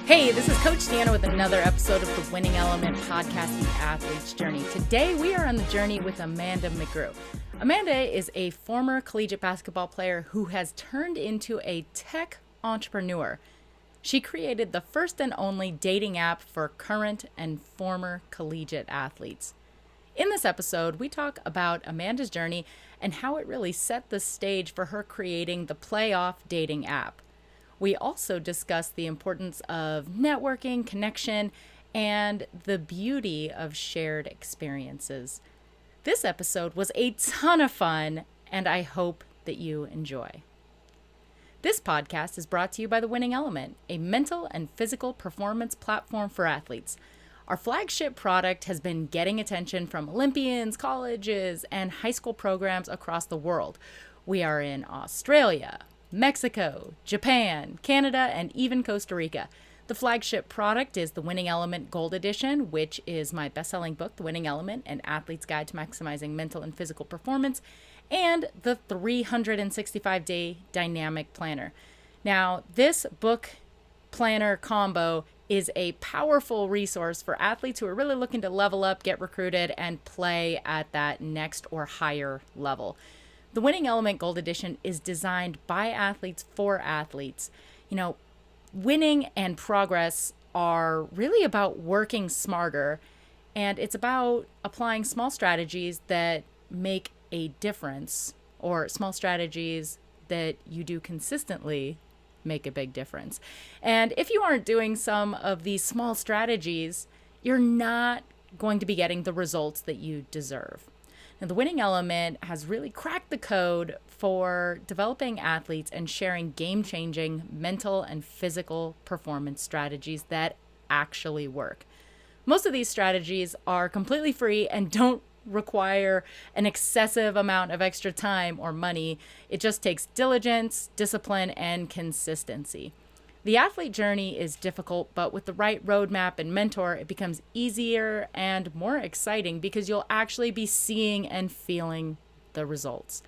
Hey, this is Coach Deanna with another episode of the Winning Element podcast, The Athlete's Journey. Today, we are on the journey with Amanda McGrew. Amanda is a former collegiate basketball player who has turned into a tech entrepreneur. She created the first and only dating app for current and former collegiate athletes. In this episode, we talk about Amanda's journey and how it really set the stage for her creating the playoff dating app. We also discuss the importance of networking, connection, and the beauty of shared experiences. This episode was a ton of fun, and I hope that you enjoy. This podcast is brought to you by The Winning Element, a mental and physical performance platform for athletes. Our flagship product has been getting attention from Olympians, colleges, and high school programs across the world. We are in Australia, Mexico, Japan, Canada, and even Costa Rica. The flagship product is the Winning Element Gold Edition, which is my best-selling book, The Winning Element, An Athlete's Guide to Maximizing Mental and Physical Performance, and the 365-day Dynamic Planner. Now, this book planner combo is a powerful resource for athletes who are really looking to level up, get recruited, and play at that next or higher level. The Winning Element Gold Edition is designed by athletes for athletes. You know, winning and progress are really about working smarter, and it's about applying small strategies that make a difference, or small strategies that you do consistently make a big difference. And if you aren't doing some of these small strategies, you're not going to be getting the results that you deserve. Now, the Winning Element has really cracked the code for developing athletes and sharing game-changing mental and physical performance strategies that actually work. Most of these strategies are completely free and don't require an excessive amount of extra time or money. It just takes diligence, discipline, and consistency. The athlete journey is difficult, but with the right roadmap and mentor, it becomes easier and more exciting because you'll actually be seeing and feeling the results.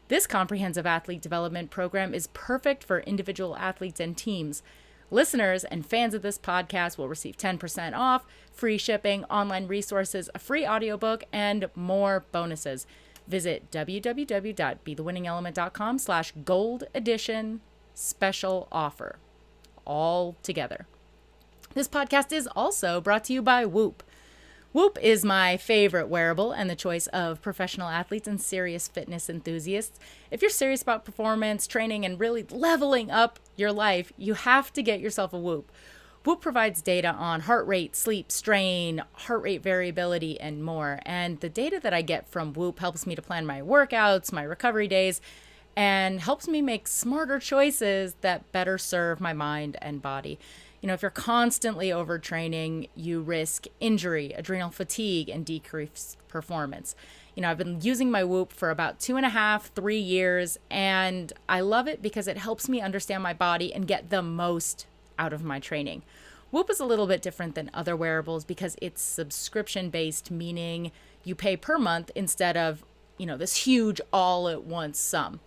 This comprehensive athlete development program is perfect for individual athletes and teams. Listeners and fans of this podcast will receive 10% off, free shipping, online resources, a free audiobook, and more bonuses. Visit www.BeTheWinningElement.com/gold edition special offer. All together. This podcast is also brought to you by Whoop. Whoop is my favorite wearable and the choice of professional athletes and serious fitness enthusiasts. If you're serious about performance, training, and really leveling up your life, you have to get yourself a Whoop. Whoop provides data on heart rate, sleep, strain, heart rate variability, and more. And the data that I get from Whoop helps me to plan my workouts, my recovery days, and helps me make smarter choices that better serve my mind and body. You know, if you're constantly overtraining, you risk injury, adrenal fatigue, and decreased performance. You know, I've been using my Whoop for about 2.5, 3 years, and I love it because it helps me understand my body and get the most out of my training. Whoop is a little bit different than other wearables because it's subscription-based, meaning you pay per month instead of, you know, this huge all-at-once sum.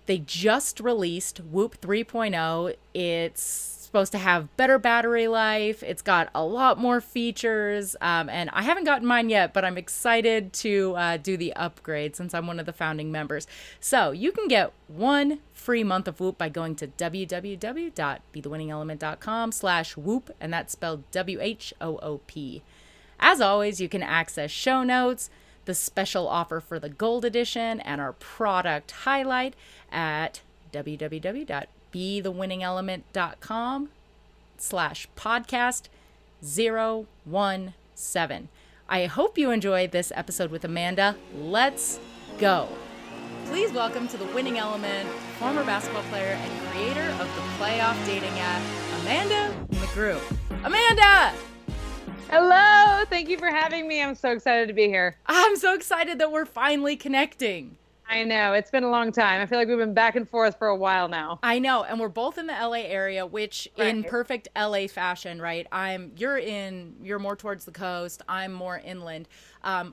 They just released Whoop 3.0. It's supposed to have better battery life. It's got a lot more features. And I haven't gotten mine yet, but I'm excited to do the upgrade since I'm one of the founding members. So you can get one free month of Whoop by going to www.BeTheWinningElement.com/Whoop, and that's spelled WHOOP. As always, you can access show notes, the special offer for the Gold Edition, and our product highlight at www.BeTheWinningElement.com/podcast017. I hope you enjoyed this episode with Amanda. Let's go. Please welcome to the Winning Element, former basketball player and creator of the playoff dating app, Amanda McGrew. Amanda! Hello. Thank you for having me. I'm so excited to be here. I'm so excited that we're finally connecting. I know. It's been a long time. I feel like we've been back and forth for a while now. I know. And we're both in the LA area, which in perfect LA fashion, right? You're more towards the coast. I'm more inland.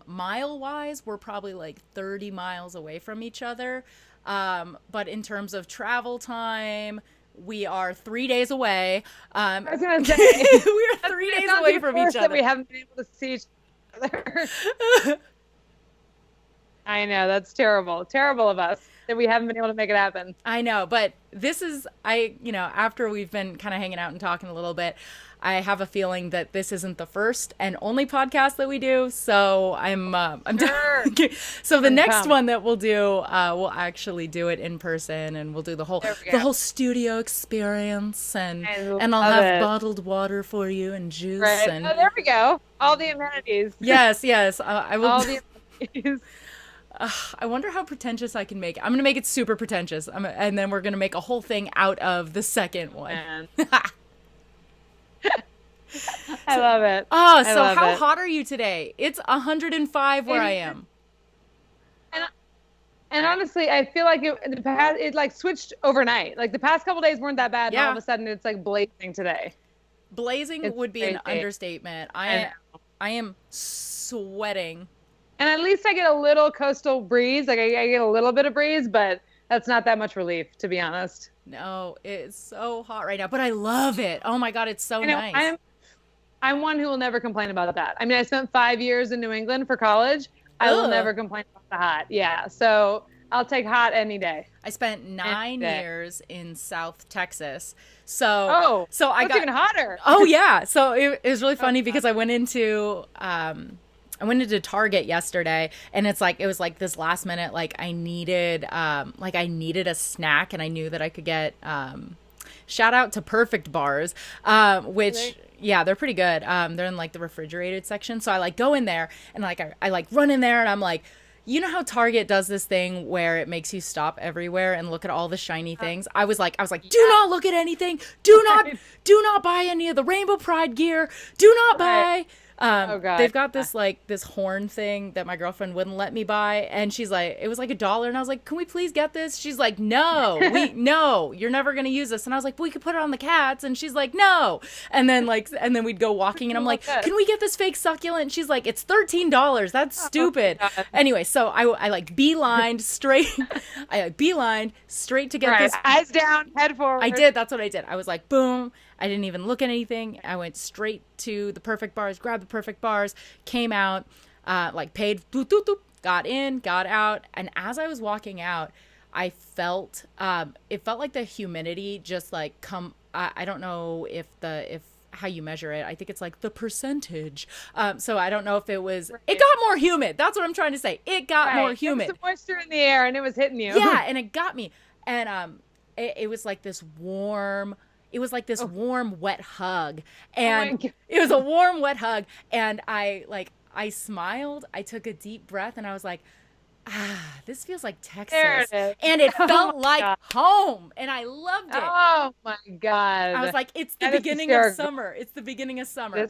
Mile wise, we're probably like 30 miles away from each other. But in terms of travel time, We are 3 days away. I was gonna say we are 3 days away from each other. That we haven't been able to see each other. I know, that's terrible. Terrible of us that we haven't been able to make it happen. I know, but this is, after we've been kind of hanging out and talking a little bit, I have a feeling that this isn't the first and only podcast that we do. So Sure. So the next one that we'll do, we'll actually do it in person, and we'll do the whole studio experience, and I'll have bottled water for you and juice. Right. And there we go. All the amenities. Yes. I will. All the amenities. I wonder how pretentious I can make it. I'm going to make it super pretentious. And then we're going to make a whole thing out of the second one. I love it. Oh, so how hot are you today? It's 105 where I am. And honestly, I feel like it like switched overnight. Like the past couple days weren't that bad. And all of a sudden it's like blazing today. Blazing would be an understatement. I am sweating. And at least I get a little coastal breeze. Like I get a little bit of breeze, but that's not that much relief, to be honest. No, it's so hot right now, but I love it. Oh my God, it's so nice. I'm one who will never complain about that. I mean, I spent 5 years in New England for college. I will never complain about the hot. Yeah, so I'll take hot any day. I spent 9 years in South Texas. So I got even hotter. Oh yeah. So it was really funny because I went into Target yesterday, and it was like this last minute, like I needed a snack, and I knew that I could get, shout out to Perfect Bars, which, yeah, they're pretty good. They're in like the refrigerated section. So I like go in there and like, I like run in there, and I'm like, you know how Target does this thing where it makes you stop everywhere and look at all the shiny things? I was like, do not look at anything. Do not buy any of the Rainbow Pride gear. Do not buy. They've got this this horn thing that my girlfriend wouldn't let me buy, and she's like, it was like $1, and I was like, can we please get this? She's like, no, you're never gonna use this. And I was like, well, we could put it on the cats, and she's like, no. And then we'd go walking, and I'm like, can we get this fake succulent? And she's like, it's $13. That's stupid. Anyway, so I like beelined straight. I like beelined straight to get this. Eyes down, head forward. I did. That's what I did. I was like, boom. I didn't even look at anything. I went straight to the Perfect Bars, grabbed the Perfect Bars, came out, paid, doop, doop, doop, got in, got out. And as I was walking out, I felt, it felt like the humidity just like I don't know if how you measure it. I think it's like the percentage. So I don't know if it was, it got more humid. That's what I'm trying to say. It got more humid. There was some moisture in the air, and it was hitting you. Yeah, and it got me. And it was like this warm, wet hug. And it was a warm, wet hug. And I smiled, I took a deep breath, and I was like, this feels like Texas. There it is. And it felt like home. And I loved it. Oh my God. I was like, it's the beginning of summer. It's the beginning of summer.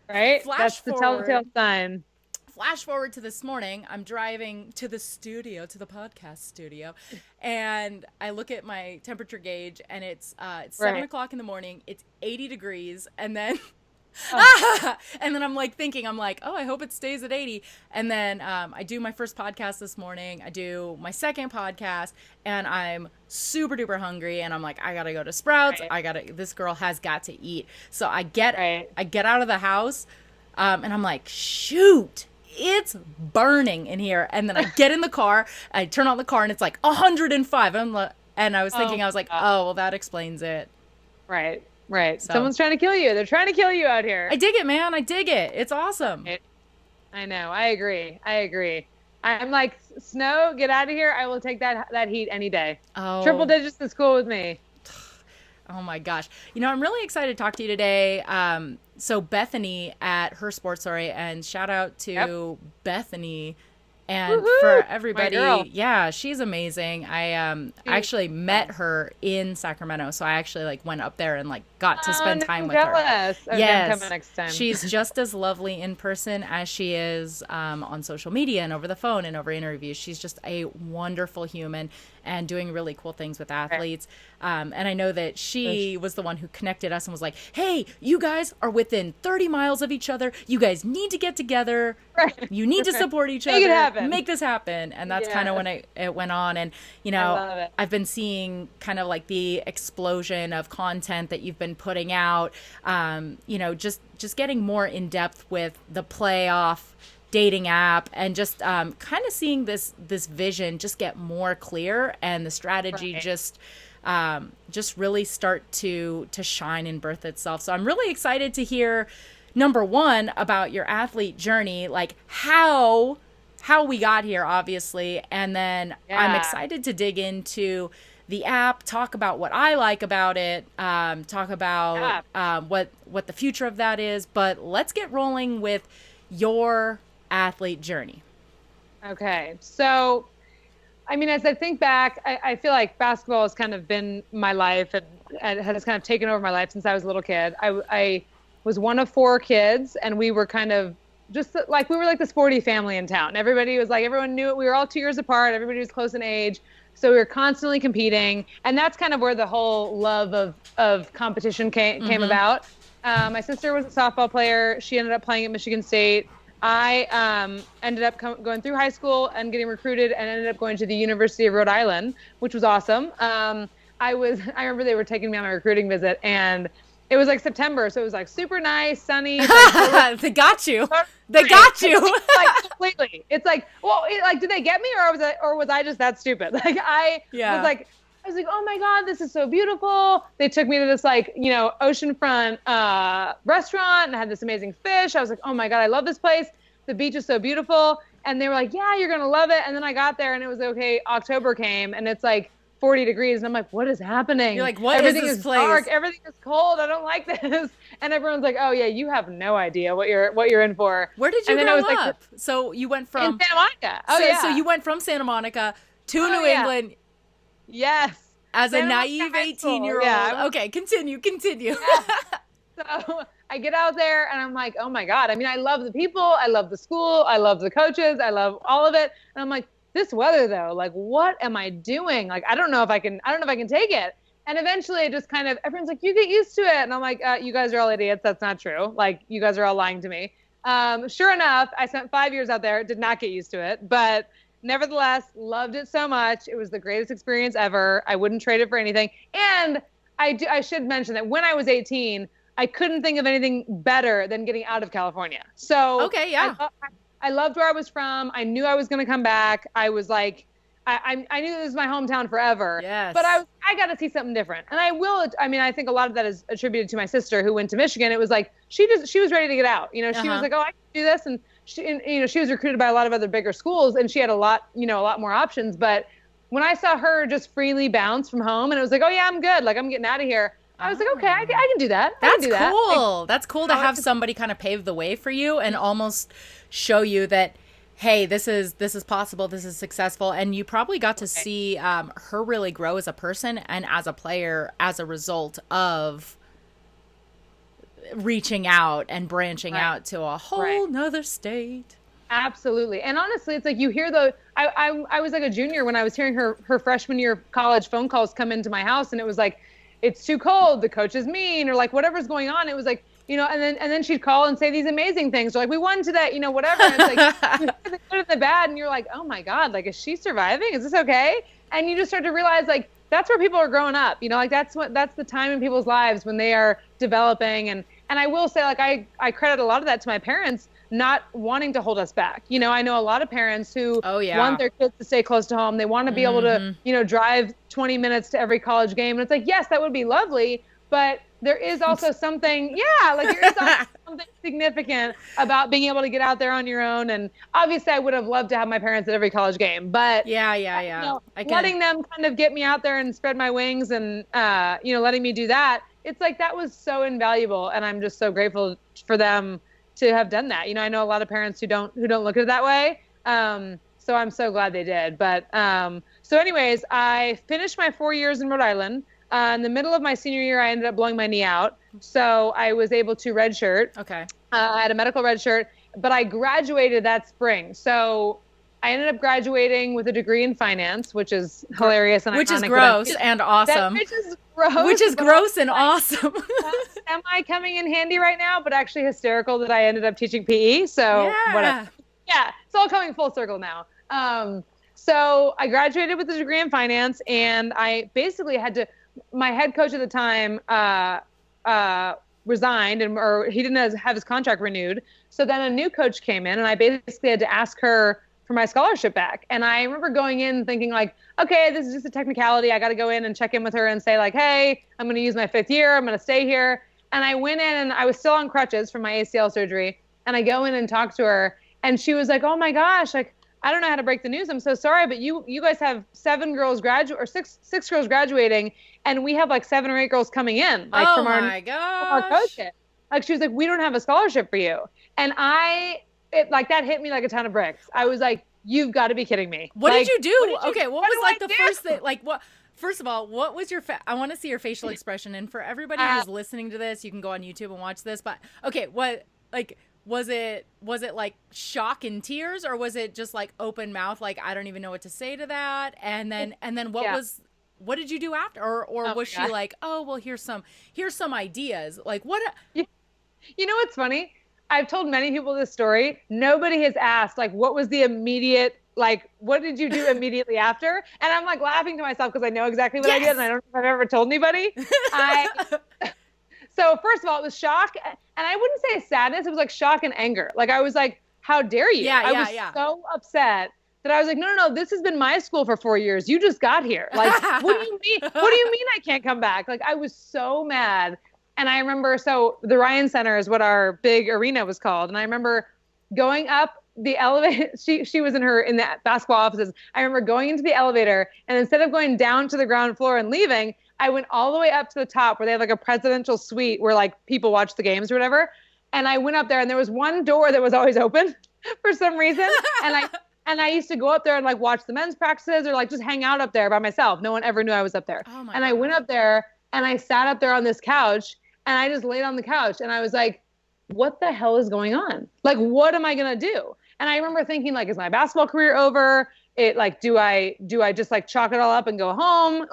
Right? That's the telltale sign. Flash forward to this morning, I'm driving to the studio, to the podcast studio, and I look at my temperature gauge, and it's 7 o'clock in the morning. It's 80 degrees, and then and then I'm like thinking, oh, I hope it stays at 80. And then I do my first podcast this morning. I do my second podcast, and I'm super duper hungry, and I'm like, I gotta go to Sprouts. This girl has got to eat. So I get out of the house, and I'm like, shoot. It's burning in here. And then I get in the car, I turn on the car, and it's like 105. And I was thinking, I was like, oh, well, that explains it. Right. So, someone's trying to kill you. They're trying to kill you out here. I dig it, man. I dig it. It's awesome. I know. I agree. I'm like, snow, get out of here. I will take that heat any day. Oh. Triple digits is cool with me. Oh my gosh. I'm really excited to talk to you today. So Bethany at Her Sports Story, and shout out to Bethany and for everybody. Yeah, she's amazing. I actually met her in Sacramento. So I actually went up there and got to spend time with her. Okay, yes. I'm coming next time. She's just as lovely in person as she is on social media and over the phone and over interviews. She's just a wonderful human and doing really cool things with athletes. And I know that she was the one who connected us and was like, hey, you guys are within 30 miles of each other. You guys need to get together. Right. You need to support each Make it other. happen. Make this happen. And that's kind of when it went on. And, you I know, love it. I've been seeing kind of like the explosion of content that you've been putting out, you know, just getting more in depth with the playoff dating app and just kind of seeing this vision just get more clear and the strategy just really start to shine and birth itself. So I'm really excited to hear, number one, about your athlete journey, like how we got here, obviously, and then I'm excited to dig into the app, talk about what I like about it, talk about what the future of that is. But let's get rolling with your athlete journey. Okay. So, I mean, as I think back, I feel like basketball has kind of been my life and has kind of taken over my life since I was a little kid. I was one of 4 kids, and we were kind of just like, we were like the sporty family in town. Everybody was like, everyone knew it. We were all 2 years apart. Everybody was close in age. So we were constantly competing. And that's kind of where the whole love of competition came about. My sister was a softball player. She ended up playing at Michigan State. I ended up going through high school and getting recruited and ended up going to the University of Rhode Island, which was awesome. I remember they were taking me on a recruiting visit, and it was like September, so it was like super nice, sunny. Like, they got you. They got you. Like completely. It's like, well, did they get me, or was I just that stupid? Like I was like, oh my God, this is so beautiful. They took me to this like, you know, oceanfront restaurant and had this amazing fish. I was like, oh my God, I love this place. The beach is so beautiful. And they were like, yeah, you're going to love it. And then I got there and it was okay. October came and it's like 40 degrees. And I'm like, what is happening? You're like, what Everything is this is place? Dark. Everything is cold. I don't like this. And everyone's like, oh yeah, you have no idea what you're in for. Where did you grow grow up? Like, so you went from in Santa Monica. Oh yeah. So you went from Santa Monica to New England. Yes. As Santa a naive 18-year-old. Yeah. Okay, continue. Yeah. So I get out there and I'm like, oh my God. I mean, I love the people. I love the school. I love the coaches. I love all of it. And I'm like, this weather though, like, what am I doing? Like, I don't know if I can take it. And eventually it just kind of, everyone's like, you get used to it. And I'm like, you guys are all idiots. That's not true. Like, you guys are all lying to me. Sure enough, I spent 5 years out there, did not get used to it, but nevertheless, loved it so much. It was the greatest experience ever. I wouldn't trade it for anything. And I should mention that when I was 18, I couldn't think of anything better than getting out of California. So okay, yeah. I loved where I was from. I knew I was going to come back. I was like, I knew this was my hometown forever. Yes. But I got to see something different. And I think a lot of that is attributed to my sister who went to Michigan. It was like, she was ready to get out. You know, she was like, oh, I can do this. And she was recruited by a lot of other bigger schools and she had a lot more options. But when I saw her just freely bounce from home and it was like, oh yeah, I'm good. Like, I'm getting out of here. I was like, okay, I can do that. That's cool. Like, that's cool to have somebody kind of pave the way for you and almost show you that, hey, this is possible, this is successful. And you probably got to see her really grow as a person and as a player as a result of reaching out and branching out to a whole nother state. Absolutely. And honestly, it's like you hear I was like a junior when I was hearing her freshman year of college phone calls come into my house, and it was like, it's too cold, the coach is mean, or like whatever's going on. It was like, you know, and then she'd call and say these amazing things, or like, we won today, you know, whatever. And it's like, you hear the good and the bad, and you're like, oh my God, like, is she surviving? Is this okay? And you just start to realize, like, that's where people are growing up, you know, like that's the time in people's lives when they are developing. And I will say, like, I credit a lot of that to my parents not wanting to hold us back. You know, I know a lot of parents who want their kids to stay close to home. They want to be able to, you know, drive 20 minutes to every college game. And it's like, yes, that would be lovely, but there is also something, there is also something significant about being able to get out there on your own. And obviously I would have loved to have my parents at every college game, but you know, letting them kind of get me out there and spread my wings and, you know, letting me do that. It's like, that was so invaluable. And I'm just so grateful for them to have done that. You know, I know a lot of parents who don't look at it that way. So I'm so glad they did. But, so anyways, I finished my 4 years in Rhode Island. In the middle of my senior year, I ended up blowing my knee out. So I was able to redshirt. Okay. I had a medical redshirt, but I graduated that spring. So I ended up graduating with a degree in finance, which is hilarious and which iconic, is gross and awesome. Which is gross. Which is gross and awesome. Am I coming in handy right now? But actually hysterical that I ended up teaching PE. So whatever. Yeah, it's all coming full circle now. So I graduated with a degree in finance, and I basically my head coach at the time resigned, or he didn't have his contract renewed. So then a new coach came in, and I basically had to ask her for my scholarship back. And I remember going in thinking like, okay, this is just a technicality. I got to go in and check in with her and say like, hey, I'm going to use my 5th year. I'm going to stay here. And I went in, and I was still on crutches from my ACL surgery. And I go in and talk to her, and she was like, oh my gosh, like, I don't know how to break the news. I'm so sorry, but you guys have 7 girls six girls graduating, and we have like 7 or 8 girls coming in, like from our coach. Like she was like, we don't have a scholarship for you. And that hit me like a ton of bricks. I was like, you've got to be kidding me. What like, did you do? What was like the do? first thing? Like what? First of all, what was your? I want to see your facial expression. And for everybody who's listening to this, you can go on YouTube and watch this. But okay, what like? Was it like shock and tears, or was it just like open mouth, like I don't even know what to say to that? And then what did you do after? Or was she like, oh well, here's some ideas? Like what? You know what's funny? I've told many people this story. Nobody has asked like what was the immediate, like what did you do immediately after? And I'm like laughing to myself because I know exactly what I did, and I don't know if I've ever told anybody. So first of all, it was shock, and I wouldn't say sadness. It was like shock and anger. Like I was like, "How dare you?" I was so upset that I was like, "No, this has been my school for 4 years. You just got here. Like, what do you mean? What do you mean I can't come back?" Like I was so mad. And I remember, so the Ryan Center is what our big arena was called, and I remember going up the elevator. She was in the basketball offices. I remember going into the elevator, and instead of going down to the ground floor and leaving, I went all the way up to the top where they have like a presidential suite where like people watch the games or whatever. And I went up there, and there was one door that was always open for some reason. And I used to go up there and like watch the men's practices or like just hang out up there by myself. No one ever knew I was up there. And I went up there, and I sat up there on this couch, and I just laid on the couch, and I was like, what the hell is going on? Like, what am I going to do? And I remember thinking like, is my basketball career over? Like, do I just like chalk it all up and go home?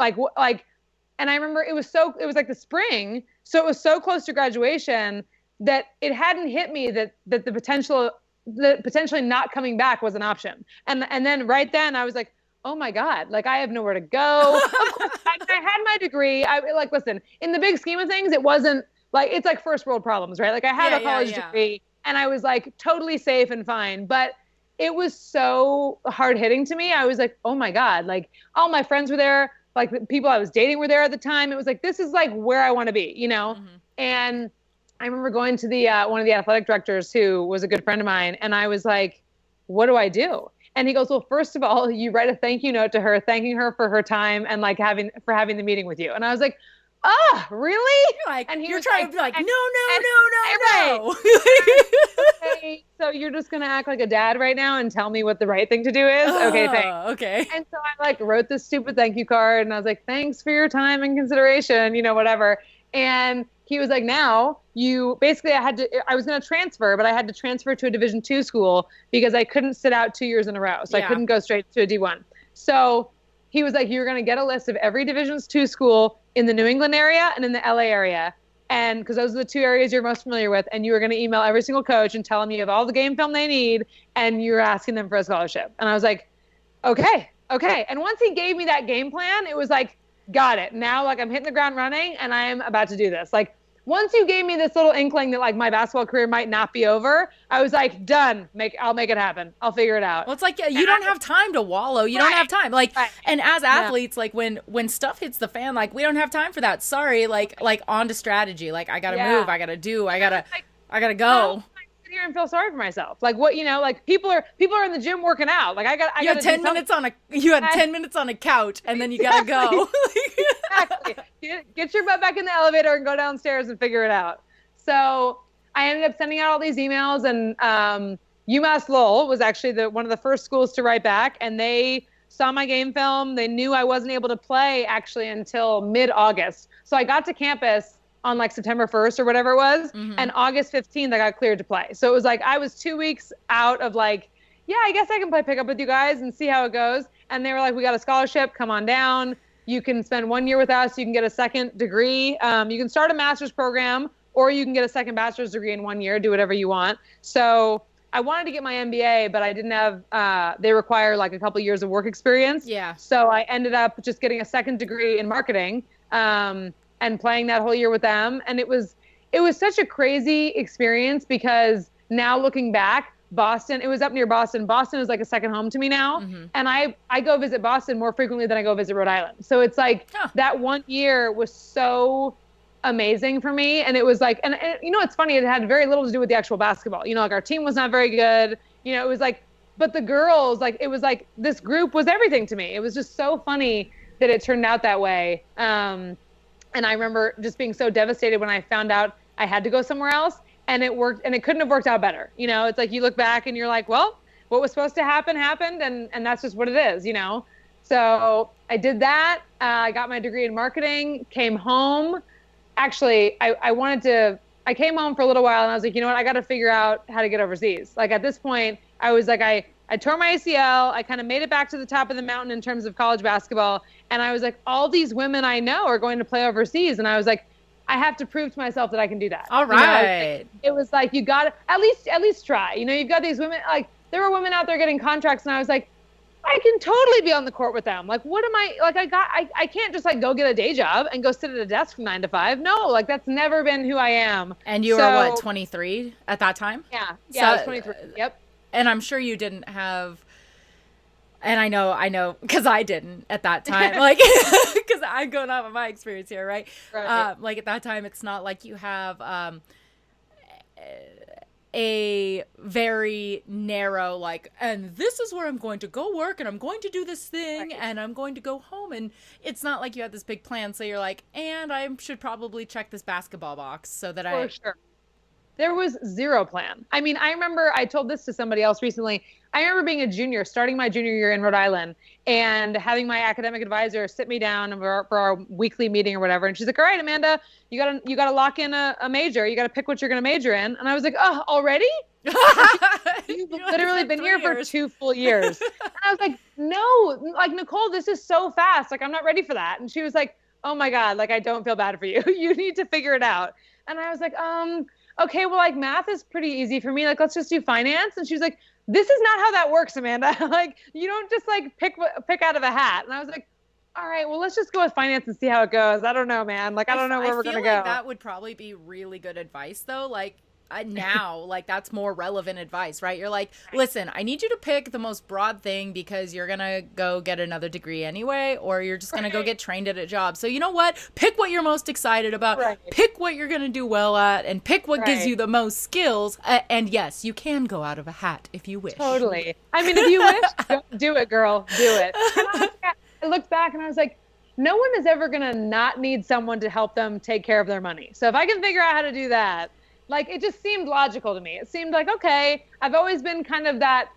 And I remember it was like the spring. So it was so close to graduation that it hadn't hit me that the potentially not coming back was an option. And then right then I was like, oh my God, like I have nowhere to go. Of course, I had my degree. Listen, in the big scheme of things, it wasn't like, it's like first world problems, right? Like I had a college degree, and I was like totally safe and fine, but it was so hard hitting to me. I was like, oh my God, like all my friends were there. Like the people I was dating were there at the time. It was like, this is like where I want to be, you know? Mm-hmm. And I remember going to the one of the athletic directors who was a good friend of mine. And I was like, what do I do? And he goes, well, first of all, you write a thank you note to her, thanking her for her time and like having the meeting with you. And I was like, oh, really? And you're trying to be like, no. Okay, so you're just going to act like a dad right now and tell me what the right thing to do is? Okay, thanks. Okay. And so I like wrote this stupid thank you card, and I was like, thanks for your time and consideration, whatever. And he was like, now you basically, I was going to transfer, but I had to transfer to a Division II school because I couldn't sit out 2 years in a row. So I couldn't go straight to a D1. So he was like, you're going to get a list of every Division II school in the New England area and in the LA area. And because those are the 2 areas you're most familiar with. And you were going to email every single coach and tell them you have all the game film they need. And you're asking them for a scholarship. And I was like, okay. And once he gave me that game plan, it was like, got it. Now, like I'm hitting the ground running and I am about to do this. Like once you gave me this little inkling that like my basketball career might not be over, I was like, done. I'll make it happen. I'll figure it out. Well, it's like you don't have time to wallow. You don't have time. Like, and as athletes, like when stuff hits the fan, like we don't have time for that. Sorry. Like on to strategy. Like I gotta move. I gotta do. I gotta go. Sit here and feel sorry for myself. Like what, like people are in the gym working out. Like you had 10 minutes on a couch and then you gotta go. Exactly. Get your butt back in the elevator and go downstairs and figure it out. So I ended up sending out all these emails, and UMass Lowell was actually one of the first schools to write back, and they saw my game film. They knew I wasn't able to play actually until mid-August. So I got to campus on like September 1st or whatever it was. Mm-hmm. And August 15th, I got cleared to play. So it was like, I was 2 weeks out of like, yeah, I guess I can play pickup with you guys and see how it goes. And they were like, we got a scholarship, come on down. You can spend 1 year with us. You can get a second degree. You can start a master's program, or you can get a second bachelor's degree in 1 year, do whatever you want. So I wanted to get my MBA, but I didn't have, they require like a couple years of work experience. Yeah. So I ended up just getting a second degree in marketing, and playing that whole year with them. And it was such a crazy experience because now looking back, Boston, it was up near Boston. Boston is like a second home to me now. Mm-hmm. And I go visit Boston more frequently than I go visit Rhode Island. So it's like that 1 year was so amazing for me. And it was like, and you know, it's funny. It had very little to do with the actual basketball. You know, like our team was not very good. You know, it was like, but the girls, like, it was like this group was everything to me. It was just so funny that it turned out that way. And I remember just being so devastated when I found out I had to go somewhere else, and it worked, and it couldn't have worked out better. You know, it's like you look back and you're like, well, what was supposed to happen happened, and that's just what it is, you know? So I did that. I got my degree in marketing, came home. Actually, I came home for a little while, and I was like, you know what? I got to figure out how to get overseas. Like at this point, I was like, I tore my ACL. I kind of made it back to the top of the mountain in terms of college basketball. And I was like, all these women I know are going to play overseas. And I was like, I have to prove to myself that I can do that. All right. You know, it was like, you got to at least try. You know, you've got these women, like there were women out there getting contracts, and I was like, I can totally be on the court with them. Like, what am I, like, I can't just like go get a day job and go sit at a desk from 9 to 5. No, like that's never been who I am. And you were what, 23 at that time? Yeah. So, I was 23. Yep. And I'm sure you didn't have, and I know, because I didn't at that time, like, because I'm going off of my experience here, right? Like at that time, it's not like you have a very narrow, like, and this is where I'm going to go work, and I'm going to do this thing, and I'm going to go home, and it's not like you had this big plan, so you're like, and I should probably check this basketball box so that For sure. There was zero plan. I mean, I remember I told this to somebody else recently. I remember being a junior, starting my junior year in Rhode Island, and having my academic advisor sit me down for our weekly meeting or whatever. And she's like, all right, Amanda, you gotta lock in a major. You gotta pick what you're gonna major in. And I was like, oh, already? You've literally been here for 2 full years. And I was like, no, like, Nicole, this is so fast. Like, I'm not ready for that. And she was like, oh my God, like, I don't feel bad for you. You need to figure it out. And I was like, okay, well, like math is pretty easy for me. Like, let's just do finance. And she was like, this is not how that works, Amanda. Like, you don't just like pick out of a hat. And I was like, all right, well, let's just go with finance and see how it goes. I don't know, man. Like, I don't know where we're going to go. That would probably be really good advice though. Like, now, like, that's more relevant advice, right? You're like, listen, I need you to pick the most broad thing because you're gonna go get another degree anyway, or you're just gonna go get trained at a job. So you know what? Pick what you're most excited about, pick what you're gonna do well at, and pick what gives you the most skills. And yes, you can go out of a hat if you wish. Totally. I mean, if you wish, do it, girl. Do it. And I looked back and I was like, no one is ever gonna not need someone to help them take care of their money. So if I can figure out how to do that, like, it just seemed logical to me. It seemed like, okay, I've always been kind of that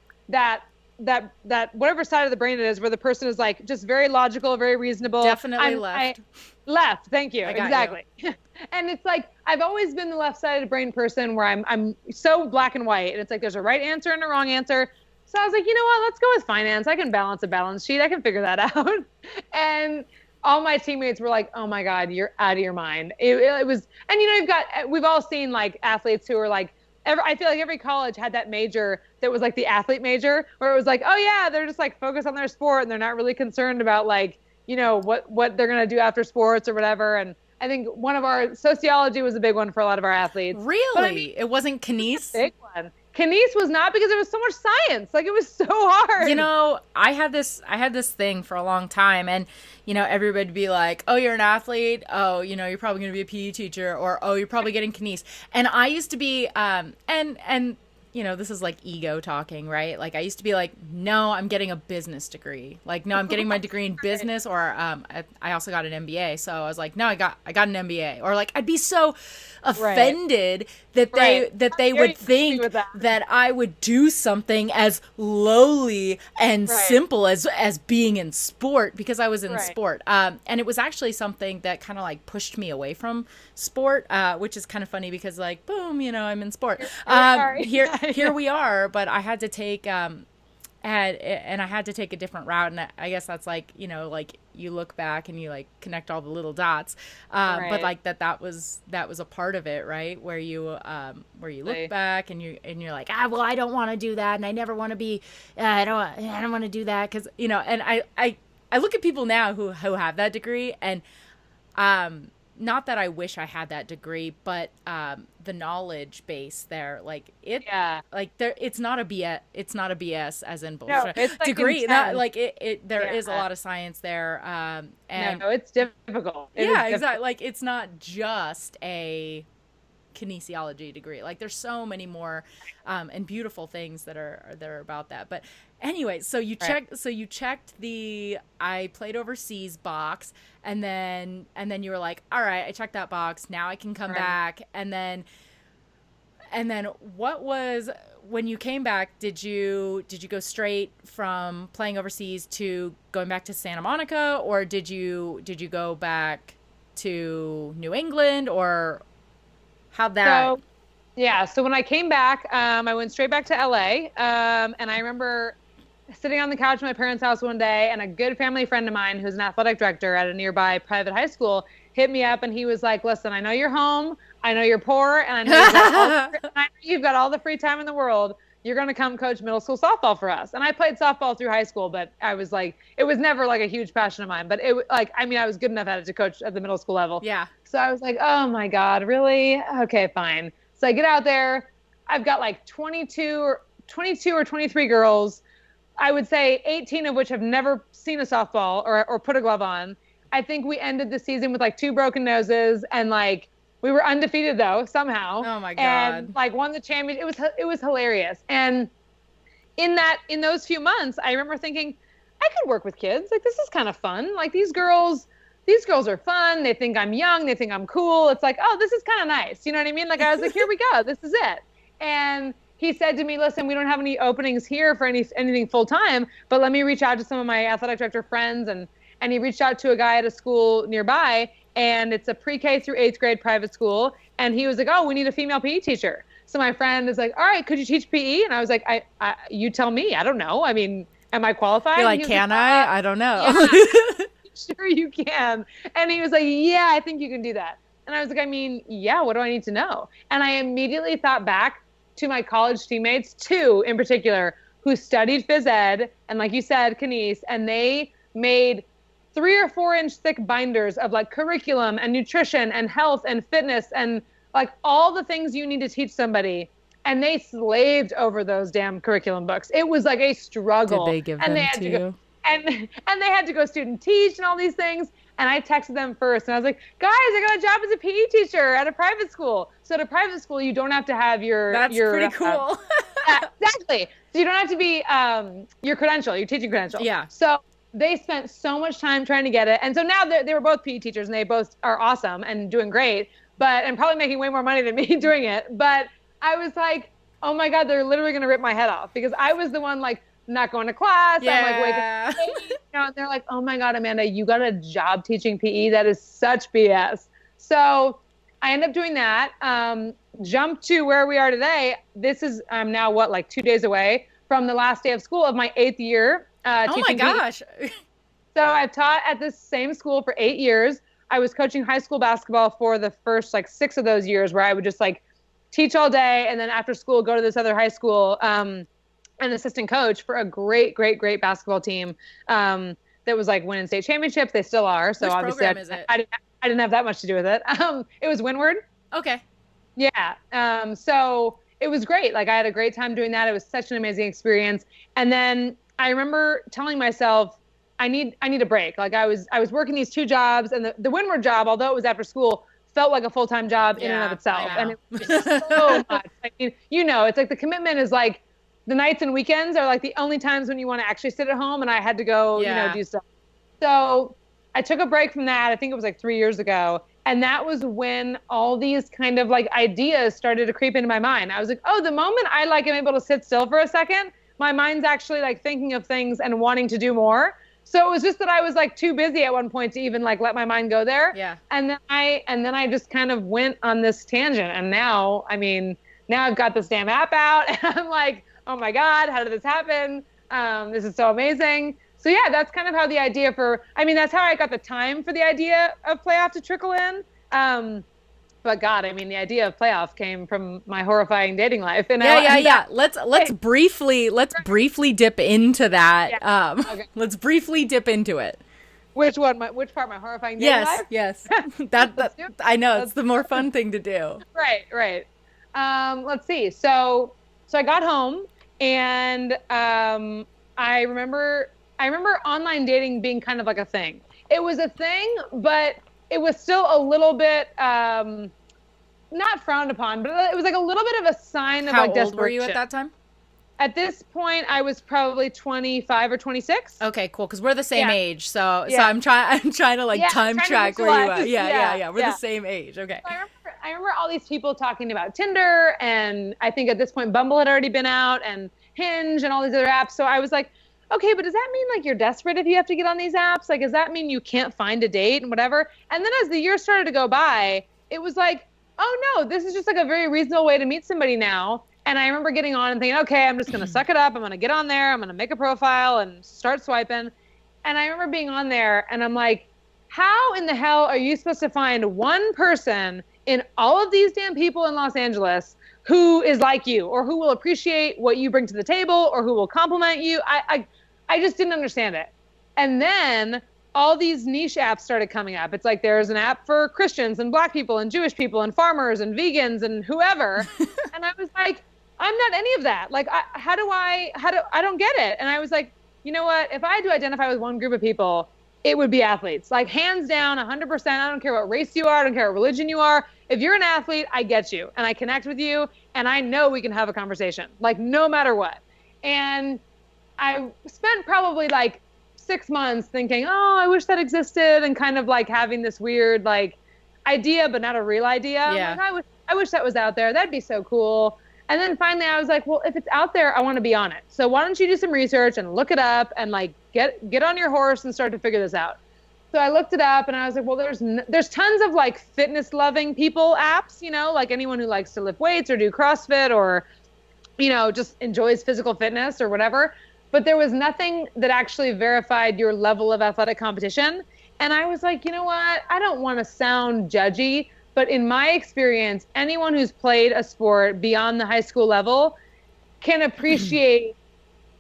whatever side of the brain it is, where the person is like just very logical, very reasonable. Definitely left. Left. Thank you. Exactly. You. And it's like, I've always been the left-sided brain person where I'm so black and white, and it's like, there's a right answer and a wrong answer. So I was like, you know what? Let's go with finance. I can balance a balance sheet. I can figure that out. And all my teammates were like, oh my God, you're out of your mind. It was, and you know, we've all seen like athletes who are like, I feel like every college had that major that was like the athlete major, where it was like, oh yeah, they're just like focused on their sport and they're not really concerned about like, you know, what they're going to do after sports or whatever. And I think one of our sociology was a big one for a lot of our athletes. Really? But I mean, it wasn't Kines? Big one. Kines was not, because there was so much science. Like, it was so hard. You know, I had this thing for a long time, and, you know, everybody would be like, oh, you're an athlete. Oh, you know, you're probably going to be a PE teacher, or, oh, you're probably getting Kines. And I used to be, and, you know, this is like ego talking, right? Like, I used to be like, no, I'm getting a business degree. Like, no, I'm getting my degree in business, or I also got an MBA. So I was like, no, I got an MBA. Or like, I'd be so offended that they would think that I would do something as lowly and simple as being in sport, because I was in sport. And it was actually something that kind of like pushed me away from sport, which is kind of funny because like, boom, you know, I'm in sport. Here we are, but I had to take and I had to take a different route, and I guess that's like, you know, like you look back and you like connect all the little dots, but like that was a part of it, right? Where you look back and you're like, well, I don't want to do that, and I never want to be, I don't want to do that, because, you know, and I look at people now who have that degree, and not that I wish I had that degree, but the knowledge base there, like like there, it's not a BS as in bullshit. No, it's like degree. Intense. Not like there is a lot of science there, and no, it's difficult. Exactly. Like it's not just a kinesiology degree. Like there's so many more and beautiful things that are about that. But anyway, so you checked the I played overseas box, and then you were like, all right, I checked that box, now I can come back. And then what was, when you came back, did you go straight from playing overseas to going back to Santa Monica, or did you go back to New England, or how'd that? So when I came back, I went straight back to LA. And I remember sitting on the couch at my parents' house one day, and a good family friend of mine who's an athletic director at a nearby private high school hit me up, and he was like, listen, I know you're home, I know you're poor, and I know you've got all the free time in the world. You're going to come coach middle school softball for us. And I played softball through high school, but I was like, it was never like a huge passion of mine, but I was good enough at it to coach at the middle school level. Yeah. So I was like, oh my God, really? Okay, fine. So I get out there. I've got like 22 or 23 girls. I would say 18 of which have never seen a softball or put a glove on. I think we ended the season with like 2 broken noses, and like we were undefeated though somehow. Oh my God. And like won the championship. It was hilarious. And in those few months, I remember thinking, I could work with kids. Like, this is kind of fun. Like these girls are fun. They think I'm young. They think I'm cool. It's like, oh, this is kind of nice. You know what I mean? Like I was like, here we go. This is it. And he said to me, listen, we don't have any openings here for anything full time, but let me reach out to some of my athletic director friends. And he reached out to a guy at a school nearby, and it's a pre-K through 8th grade private school. And he was like, oh, we need a female PE teacher. So my friend is like, all right, could you teach PE? And I was like, you tell me. I don't know. I mean, am I qualified? You're like, can I? I don't know. Yeah. Sure you can. And he was like, yeah, I think you can do that. And I was like, I mean, yeah, what do I need to know? And I immediately thought back to my college teammates, 2 in particular, who studied phys ed and, like you said, kines, and they made 3 or 4 inch thick binders of like curriculum and nutrition and health and fitness and like all the things you need to teach somebody. And they slaved over those damn curriculum books. It was like a struggle. Did they give them to you? And they had to go student teach and all these things. And I texted them first, and I was like, guys, I got a job as a PE teacher at a private school. So at a private school, you don't have to have That's pretty cool. Exactly. So you don't have to be your credential, your teaching credential. Yeah. So they spent so much time trying to get it. And so now they were both PE teachers, and they both are awesome and doing great, and probably making way more money than me doing it. But I was like, oh my God, they're literally going to rip my head off, because I was the one like not going to class. Yeah. I'm like waking up, and they're like, oh my God, Amanda, you got a job teaching PE? That is such BS. So I ended up doing that. Jump to where we are today. This is now like 2 days away from the last day of school of my 8th year. Oh my gosh. So I've taught at this same school for 8 years. I was coaching high school basketball for the first like 6 of those years, where I would just like teach all day, and then after school go to this other high school, an assistant coach for a great basketball team that was like winning state championships. They still are. So which obviously program is it? I didn't have that much to do with it. It was Windward. Okay. Yeah. So it was great. Like I had a great time doing that. It was such an amazing experience. And then I remember telling myself, I need a break. Like I was working these 2 jobs, and the Windward job, although it was after school, felt like a full-time job in and of itself. And it was just so much. I mean, it's like the commitment is like the nights and weekends are like the only times when you want to actually sit at home, and I had to go, do stuff. So I took a break from that. I think it was like 3 years ago. And that was when all these kind of like ideas started to creep into my mind. I was like, oh, the moment I like am able to sit still for a second, my mind's actually like thinking of things and wanting to do more. So it was just that I was like too busy at one point to even like let my mind go there. Yeah. And then I just kind of went on this tangent. And now I've got this damn app out, and I'm like, oh my God, how did this happen? This is so amazing. So yeah, that's kind of how the idea that's how I got the time for the idea of playoff to trickle in. But God, the idea of playoff came from my horrifying dating life. Yeah. Let's briefly dip into that. Yeah. Okay. Let's briefly dip into it. Which one? Which part? My horrifying dating life? Yes. That I know it's the more fun thing to do. Right. Let's see. So I got home, and I remember online dating being kind of like a thing. It was a thing, but it was still a little bit not frowned upon, but it was like a little bit of a sign of like desperation. How old were you at that time? At this point, I was probably 25 or 26. Okay, cool. Because we're the same age, so I'm trying to like time track where you are. Yeah. We're the same age. Okay. So I remember all these people talking about Tinder, and I think at this point Bumble had already been out, and Hinge, and all these other apps. So I was like, okay, but does that mean like you're desperate if you have to get on these apps? Like, does that mean you can't find a date and whatever? And then as the years started to go by, it was like, oh no, this is just like a very reasonable way to meet somebody now. And I remember getting on and thinking, okay, I'm just going to suck it up. I'm going to get on there. I'm going to make a profile and start swiping. And I remember being on there and I'm like, how in the hell are you supposed to find one person in all of these damn people in Los Angeles who is like you, or who will appreciate what you bring to the table, or who will compliment you? I just didn't understand it. And then all these niche apps started coming up. It's like there's an app for Christians and Black people and Jewish people and farmers and vegans and whoever. And I was like, I'm not any of that. Like, I don't get it. And I was like, you know what? If I had to identify with one group of people, it would be athletes. Like, hands down, 100%. I don't care what race you are. I don't care what religion you are. If you're an athlete, I get you and I connect with you and I know we can have a conversation, like no matter what. And I spent probably like 6 months thinking, oh, I wish that existed, and kind of like having this weird like idea, but not a real idea. Yeah. Like, I wish that was out there. That'd be so cool. And then finally I was like, well, if it's out there, I want to be on it. So why don't you do some research and look it up and like get on your horse and start to figure this out. So I looked it up and I was like, well, there's tons of like fitness loving people apps, like anyone who likes to lift weights or do CrossFit or, just enjoys physical fitness or whatever. But there was nothing that actually verified your level of athletic competition. And I was like, you know what? I don't want to sound judgy, but in my experience, anyone who's played a sport beyond the high school level can appreciate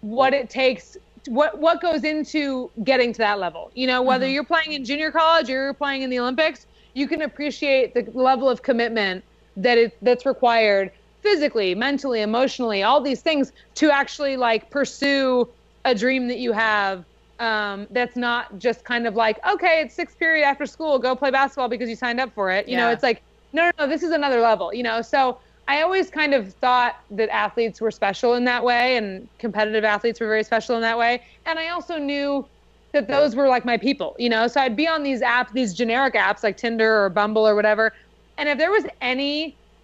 what it takes, what goes into getting to that level. Whether you're playing in junior college or you're playing in the Olympics, you can appreciate the level of commitment that's required physically, mentally, emotionally, all these things to actually like pursue a dream that you have. That's not just kind of like, okay, it's sixth period after school, go play basketball because you signed up for it. It's like, no, this is another level, So I always kind of thought that athletes were special in that way, and competitive athletes were very special in that way. And I also knew that those were like my people, So I'd be on these apps, these generic apps like Tinder or Bumble or whatever. And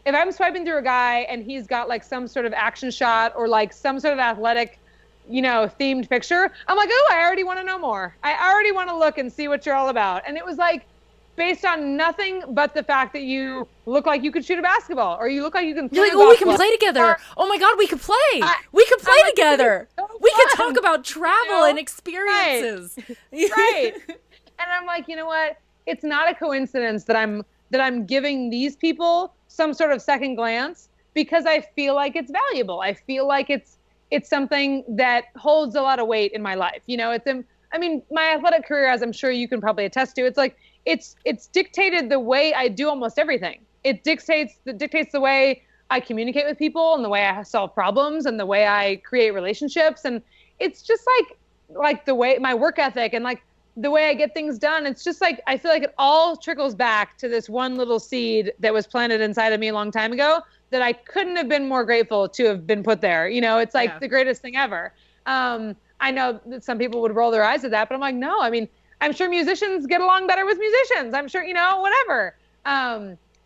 if I'm swiping through a guy and he's got like some sort of action shot or like some sort of athletic, themed picture, I'm like, oh, I already want to know more. I already want to look and see what you're all about. And it was like based on nothing but the fact that you look like you could shoot a basketball, or you look like you can play. You're like, oh, we can play together. Oh my God, we could play. We could play together. So we could talk about travel and experiences. Right. And I'm like, you know what? It's not a coincidence that I'm giving these people some sort of second glance, because I feel like it's valuable. I feel like it's something that holds a lot of weight in my life. My athletic career, as I'm sure you can probably attest to, it's like, it's dictated the way I do almost everything. It dictates the way I communicate with people and the way I solve problems and the way I create relationships. And it's just like the way my work ethic and like the way I get things done. It's just like, I feel like it all trickles back to this one little seed that was planted inside of me a long time ago that I couldn't have been more grateful to have been put there. It's like the greatest thing ever. I know that some people would roll their eyes at that, but I'm like, no, I'm sure musicians get along better with musicians. I'm sure, whatever.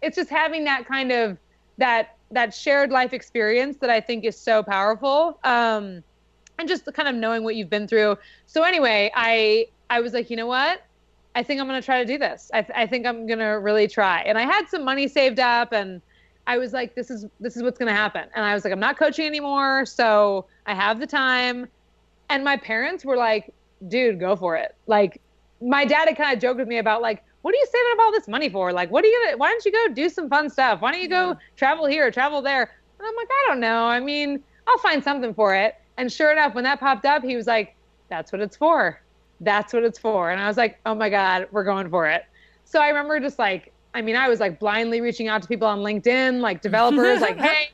It's just having that kind of, that shared life experience that I think is so powerful. And just kind of knowing what you've been through. So anyway, I was like, you know what? I think I'm going to try to do this. I think I'm going to really try. And I had some money saved up, and I was like, this is what's going to happen. And I was like, I'm not coaching anymore, so I have the time. And my parents were like, dude, go for it. Like, my dad had kind of joked with me about like, what are you saving up all this money for? Like, why don't you go do some fun stuff? Why don't you go travel here, travel there? And I'm like, I don't know. I mean, I'll find something for it. And sure enough, when that popped up, he was like, that's what it's for. That's what it's for. And I was like, oh my God, we're going for it. So I remember just like, I mean, I was like blindly reaching out to people on LinkedIn, like developers, like, hey,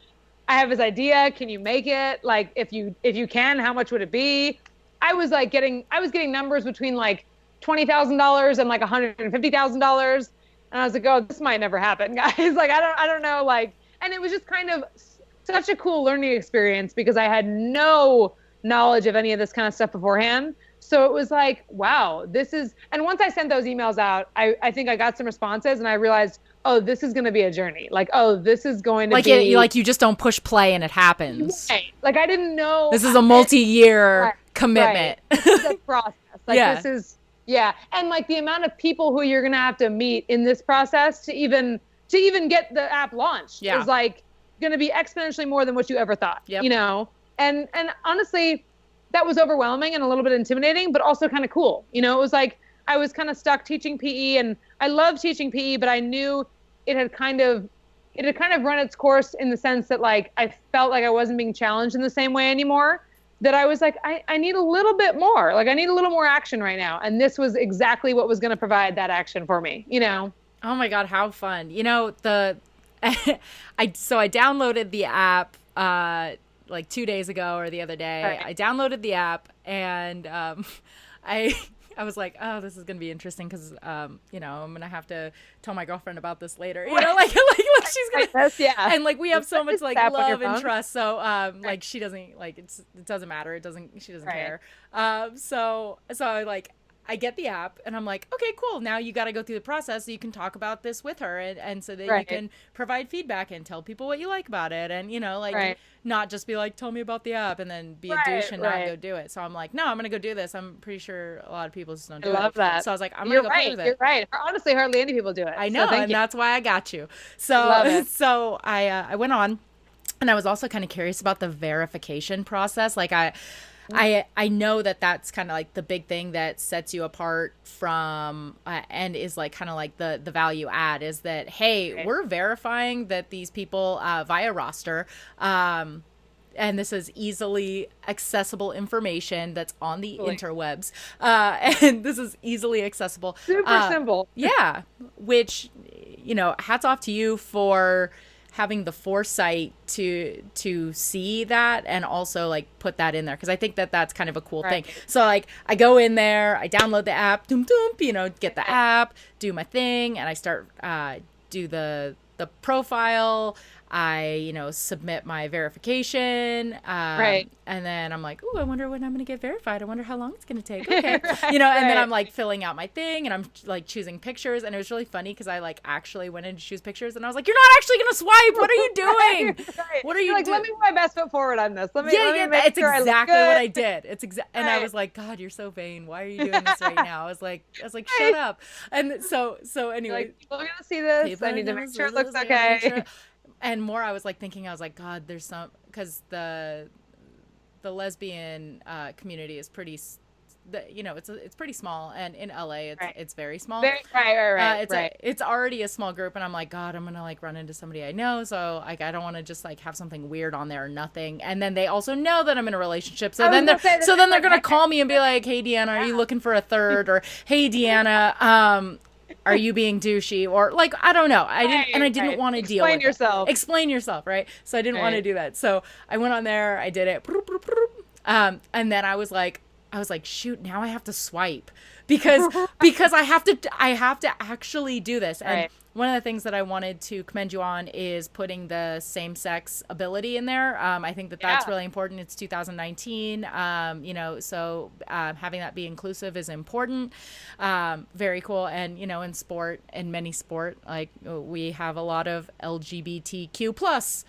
I have this idea. Can you make it? Like, if you can, how much would it be? I was getting numbers between like $20,000 and like $150,000. And I was like, oh, this might never happen, guys. Like, I don't know. Like, and it was just kind of such a cool learning experience because I had no knowledge of any of this kind of stuff beforehand. So it was like, wow, and once I sent those emails out, I think I got some responses and I realized, oh, this is going to be a journry. Like, oh, this is going to be. Like you just don't push play and it happens. Right. Like, I didn't know. This is a multi-year commitment. Right. This is a process. Like, this is, and like the amount of people who you're going to have to meet in this process to even get the app launched is like going to be exponentially more than what you ever thought, you know? And honestly, that was overwhelming and a little bit intimidating, but also kind of cool. You know, it was like, I was kind of stuck teaching PE and I love teaching PE, but I knew it had kind of run its course in the sense that like, I felt like I wasn't being challenged in the same way anymore, that I was like, I need a little bit more, like I need a little more action right now. And this was exactly what was going to provide that action for me, you know? Oh my God, how fun. You know, I downloaded the app, like 2 days ago or the other day. Right. I downloaded the app and I was like, oh, this is going to be interesting because, you know, I'm going to have to tell my girlfriend about this later. You know, like she's going to, and like we have so much like love and trust. So, like she doesn't, like, it doesn't matter. She doesn't care. So I get the app and I'm like, okay, cool. Now you got to go through the process so you can talk about this with her and so that you can provide feedback and tell people what you like about it. And, you know, like not just be like, tell me about the app and then be a douche and not go do it. So I'm like, no, I'm going to go do this. I'm pretty sure a lot of people just don't do it. I love that. So I was like, I'm going to go play with it. You're right. Honestly, hardly any people do it. I know. And that's why I got you. So, I went on and I was also kind of curious about the verification process. Like I know that that's kind of like the big thing that sets you apart from and is like kind of like the value add is that, hey, we're verifying that these people via roster. And this is easily accessible information that's on the interwebs. And this is easily accessible. Super simple. Yeah. Which, you know, hats off to you for having the foresight to see that and also like put that in there. Cause I think that that's kind of a cool thing. So like I go in there, I download the app, you know, get the app, do my thing. And I start, do the profile. I, you know, submit my verification. And then I'm like, ooh, I wonder when I'm going to get verified. I wonder how long it's going to take. Okay. You know, and then I'm like filling out my thing and I'm like choosing pictures. And it was really funny because I like actually went in to choose pictures and I was like, you're not actually going to swipe. What are you doing? What are you like, doing? Let me put my best foot forward on this. Let me it's sure exactly what I did. And I was like, God, you're so vain. Why are you doing this right now? I was like, shut up. And so anyway, like, people are going to see this. I need to make sure it looks okay. And more, I was thinking, God, there's some, because the lesbian community is pretty, you know, it's pretty small, and in LA, it's very small. It's already a small group, and I'm like, God, I'm gonna like run into somebody I know, so like I don't want to just like have something weird on there or nothing. And then they also know that I'm in a relationship, so then they're gonna call me and be like, hey, Deanna, are you looking for a third? Or hey, Deanna, are you being douchey? Or like, I don't know. I didn't want to deal with it. Explain yourself, right? So I didn't want to do that. So I went on there, I did it. And then I was like, shoot, now I have to swipe because I have to actually do this. And one of the things that I wanted to commend you on is putting the same-sex ability in there. I think that's really important. It's 2019, you know, so having that be inclusive is important. Very cool. And, you know, in many sport, like we have a lot of LGBTQ plus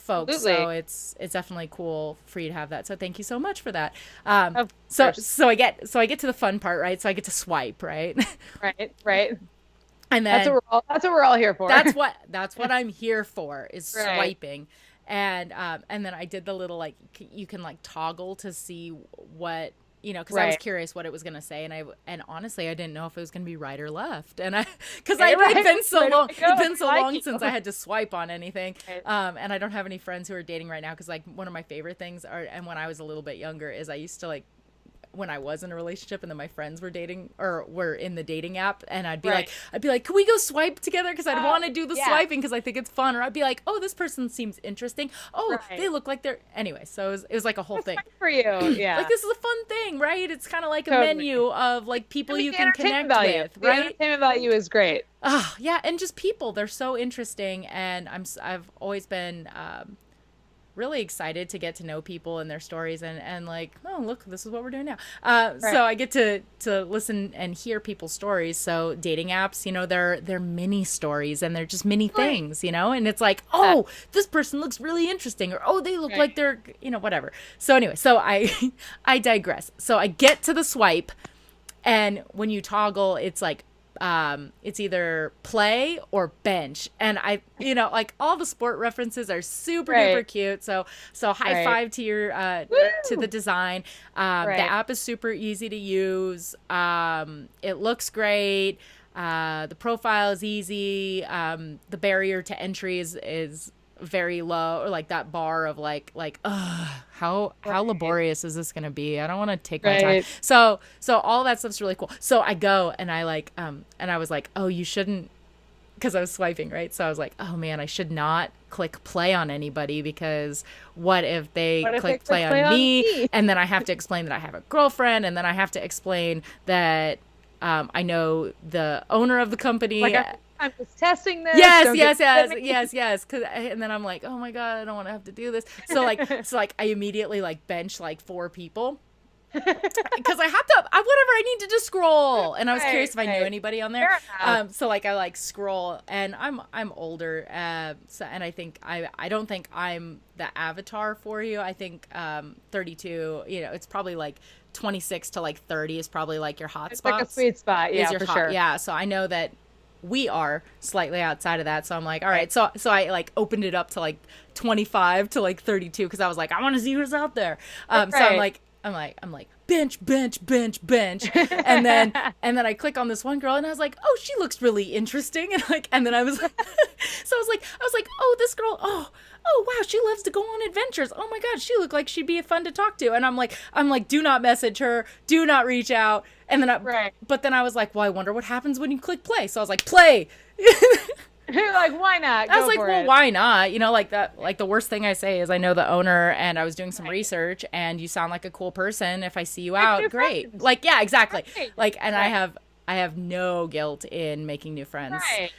folks, so it's definitely cool for you to have that. So thank you so much for that. So I get to the fun part, right? So I get to swipe, right? Right. And then that's what we're all here for. That's what I'm here for is swiping. And then I did the little, like, you can like toggle to see what, because I was curious what it was going to say. And honestly, I didn't know if it was going to be right or left. And it'd been so long since I had to swipe on anything. And I don't have any friends who are dating right now. Cause like one of my favorite things and when I was a little bit younger is I used to like, when I was in a relationship and then my friends were dating or were in the dating app, and I'd be like, can we go swipe together? Cause I'd want to do the swiping cause I think it's fun. Or I'd be like, oh, this person seems interesting. Oh, they look like they're, anyway. So it was like a whole thing for you. Yeah. Like this is a fun thing, right? It's kind of like a menu of like people you can connect with, the right? entertainment value is great. Oh yeah. And just people, they're so interesting. And I've always been, really excited to get to know people and their stories and like, oh, look, this is what we're doing now. So I get to listen and hear people's stories. So dating apps, they're mini stories and they're just mini things, and it's like, oh, this person looks really interesting, or, oh, they look like they're, whatever. So anyway, so I digress. So I get to the swipe, and when you toggle, it's like, it's either play or bench, and I like all the sport references are super duper cute, so high five to your to the design. The app is super easy to use. It looks great. The profile is easy. The barrier to entry is very low, or like that bar of like how laborious is this gonna be? I don't want to take my time. So all that stuff's really cool. So I go and I like and I was like, oh, you shouldn't, because I was swiping, right? So I was like, oh man, I should not click play on anybody, because what if they click play on me, and then I have to explain that I have a girlfriend, and then I have to explain that I know the owner of the company. I'm just testing this. Yes. And then I'm like, oh my God, I don't want to have to do this. So I immediately like bench like 4 people, because I have to, whatever, I need to just scroll. And I was curious if I knew anybody on there. So like I like scroll, and I'm older. So, and I think I don't think I'm the avatar for you. I think 32, it's probably like 26 to like 30 is probably like your hot spot. Like a sweet spot. Yeah, for sure. Yeah. So I know that we are slightly outside of that. So I'm like, all right. So I like opened it up to like 25 to like 32, because I was like, I want to see who's out there. So I'm like bench. And then I click on this one girl, and I was like, oh, she looks really interesting. And then I was like, so I was like, oh, this girl, oh wow, she loves to go on adventures. Oh my God, she looked like she'd be fun to talk to. And I'm like, do not message her, do not reach out. And then but then I was like, well, I wonder what happens when you click play. So I was like, play. You're like, why not? I was like, well, why not? Like that, like the worst thing I say is I know the owner, and I was doing some research, and you sound like a cool person. If I see you out, great. Friends. Like, yeah, exactly. Right. Like, and I have no guilt in making new friends. Right.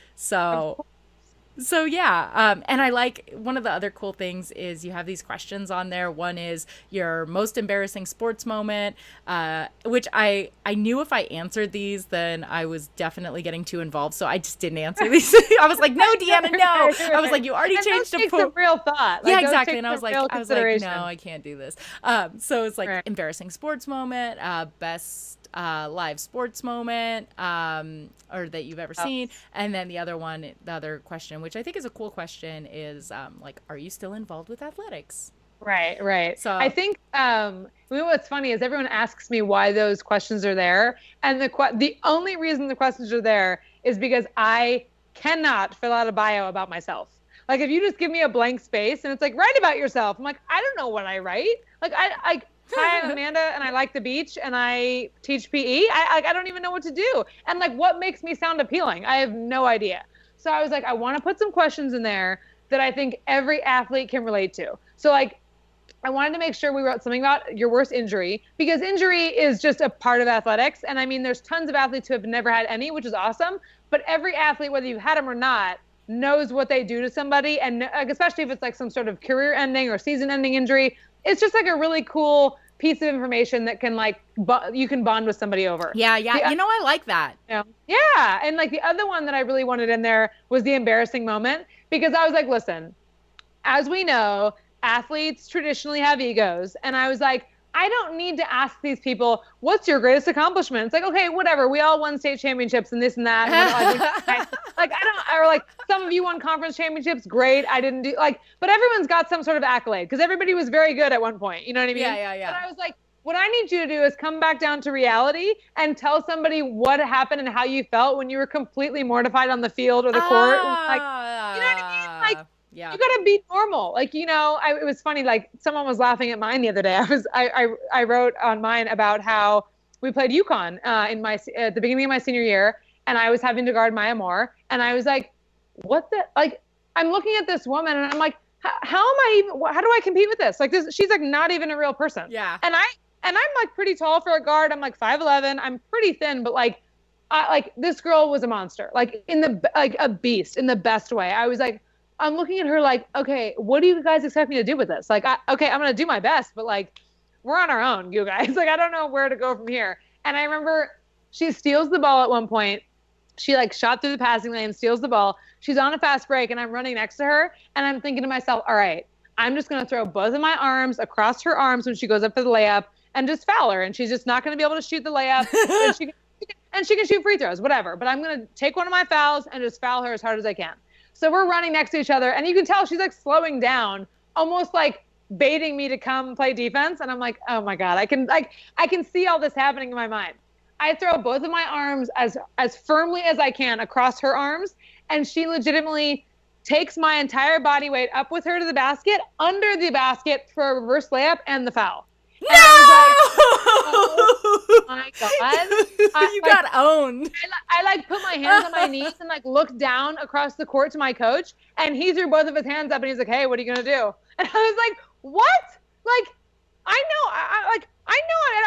So yeah, and I like, one of the other cool things is you have these questions on there. One is your most embarrassing sports moment, which I knew if I answered these, then I was definitely getting too involved, so I just didn't answer these. I was like, no, Deanna, no. I was like, you already changed the some real thought. Like, yeah, exactly. And I was like, no, I can't do this. So it's like embarrassing sports moment, best live sports moment, or that you've ever seen. And then the other question, which I think is a cool question, is like, are you still involved with athletics? Right. So I think what's funny is everyone asks me why those questions are there, and the only reason the questions are there is because I cannot fill out a bio about myself. Like, if you just give me a blank space and it's like, write about yourself, I'm like, I don't know what I write. Like, hi, I'm Amanda, and I like the beach, and I teach PE. I don't even know what to do. And like, what makes me sound appealing? I have no idea. So I was like, I want to put some questions in there that I think every athlete can relate to. So like, I wanted to make sure we wrote something about your worst injury, because injury is just a part of athletics. And I mean, there's tons of athletes who have never had any, which is awesome. But every athlete, whether you've had them or not, knows what they do to somebody. And especially if it's like some sort of career ending or season ending injury, it's just like a really cool piece of information that can like, you can bond with somebody over. Yeah. I like that. Yeah. And like the other one that I really wanted in there was the embarrassing moment, because I was like, listen, as we know, athletes traditionally have egos. And I was like, I don't need to ask these people, what's your greatest accomplishment? It's like, okay, whatever. We all won state championships and this and that. And like, I don't, or like some of you won conference championships. Great. I didn't do like, but everyone's got some sort of accolade because everybody was very good at one point. You know what I mean? Yeah. But I was like, what I need you to do is come back down to reality and tell somebody what happened and how you felt when you were completely mortified on the field or the court. Like, you know what I mean? Like, yeah. You gotta be normal. Like, you know, it was funny. Like someone was laughing at mine the other day. I wrote on mine about how we played UConn at the beginning of my senior year, and I was having to guard Maya Moore, and I was like, what the, like, I'm looking at this woman, and I'm like, how am I even? How do I compete with this? Like this, she's like not even a real person. Yeah. And I'm like pretty tall for a guard. I'm like 5'11". I'm pretty thin, but like, this girl was a monster. Like like a beast in the best way. I was like. I'm looking at her like, okay, what do you guys expect me to do with this? Like, okay, I'm going to do my best, but like, we're on our own, you guys. Like, I don't know where to go from here. And I remember she steals the ball at one point. She like shot through the passing lane, steals the ball. She's on a fast break and I'm running next to her. And I'm thinking to myself, all right, I'm just going to throw both of my arms across her arms when she goes up for the layup and just foul her. And she's just not going to be able to shoot the layup. and she can shoot free throws, whatever. But I'm going to take one of my fouls and just foul her as hard as I can. So we're running next to each other, and you can tell she's like slowing down, almost like baiting me to come play defense. And I'm like, oh my God, I can see all this happening in my mind. I throw both of my arms as firmly as I can across her arms, and she legitimately takes my entire body weight up with her to the basket, under the basket for a reverse layup and the foul. No! And I was like, oh my God. You got owned. I like put my hands on my knees and like looked down across the court to my coach, and he threw both of his hands up and he's like, hey, what are you going to do? And I was like, what? Like, I know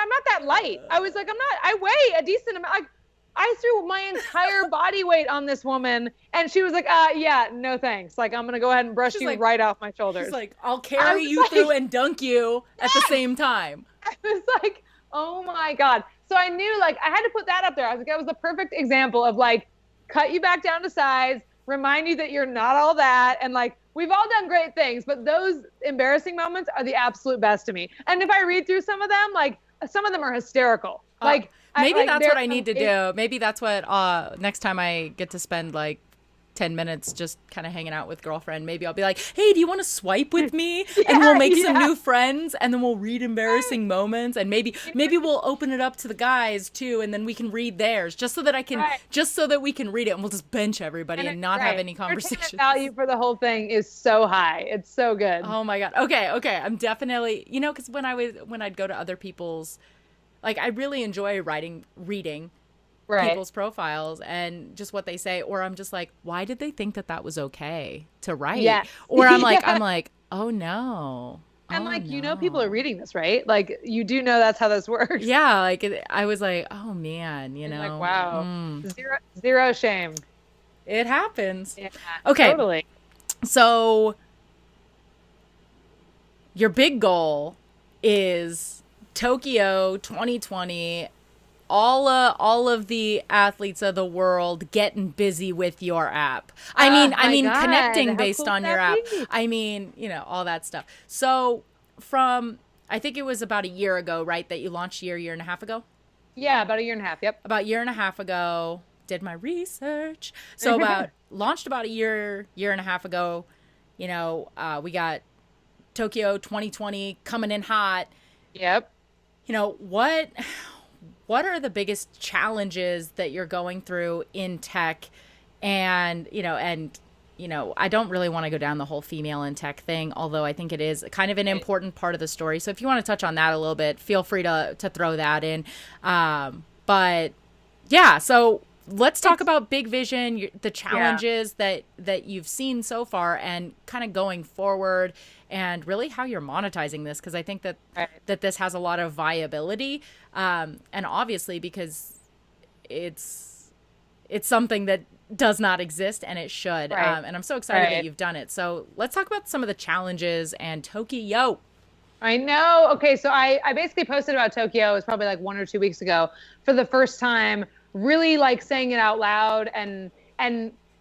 I'm not that light. I was like, I weigh a decent amount. Like, I threw my entire body weight on this woman, and she was like, yeah, no thanks. Like, I'm going to go ahead and brush you right off my shoulders. She's like, I'll carry you through and dunk you at the same time. I was like, oh my God. So I knew, like, I had to put that up there. I was like, that was the perfect example of, like, cut you back down to size, remind you that you're not all that, and, like, we've all done great things, but those embarrassing moments are the absolute best to me. And if I read through some of them, like, some of them are hysterical. Like, maybe that's what I need to do. Maybe that's what next time I get to spend like 10 minutes just kind of hanging out with girlfriend, maybe I'll be like, hey, do you want to swipe with me? And we'll make some new friends, and then we'll read embarrassing moments, and maybe we'll open it up to the guys too, and then we can read theirs just so that we can read it, and we'll just bench everybody and not have any conversations. Value for the whole thing is so high. It's so good. Oh my God. Okay. I'm definitely, because when I'd go to other people's, like, I really enjoy reading people's profiles and just what they say, or I'm just like, why did they think that was okay to write? Yeah. Or I'm like, oh no. And people are reading this, right? Like, you do know that's how this works. Yeah. Like, I was like, oh man, like, wow. Zero shame. It happens. Yeah. Okay. Totally. So your big goal is Tokyo 2020, all of the athletes of the world getting busy with your app. I mean, God, connecting based on your app. Be? I mean, all that stuff. So I think it was about a year ago, right, that you launched year and a half ago? Yeah, about a year and a half. Yep. About a year and a half ago, did my research. So launched about a year and a half ago. We got Tokyo 2020 coming in hot. Yep. What are the biggest challenges that you're going through in tech? And I don't really want to go down the whole female in tech thing, although I think it is kind of an important part of the story. So if you want to touch on that a little bit, feel free to throw that in. But yeah, so let's talk about Big Vision, the challenges that you've seen so far, and kind of going forward, and really how you're monetizing this, because I think that this has a lot of viability, and obviously because it's something that does not exist, and it should. And I'm so excited that you've done it. So let's talk about some of the challenges and Tokyo. I know. Okay, so I basically posted about Tokyo. It was probably like 1 or 2 weeks ago for the first time, really like saying it out loud and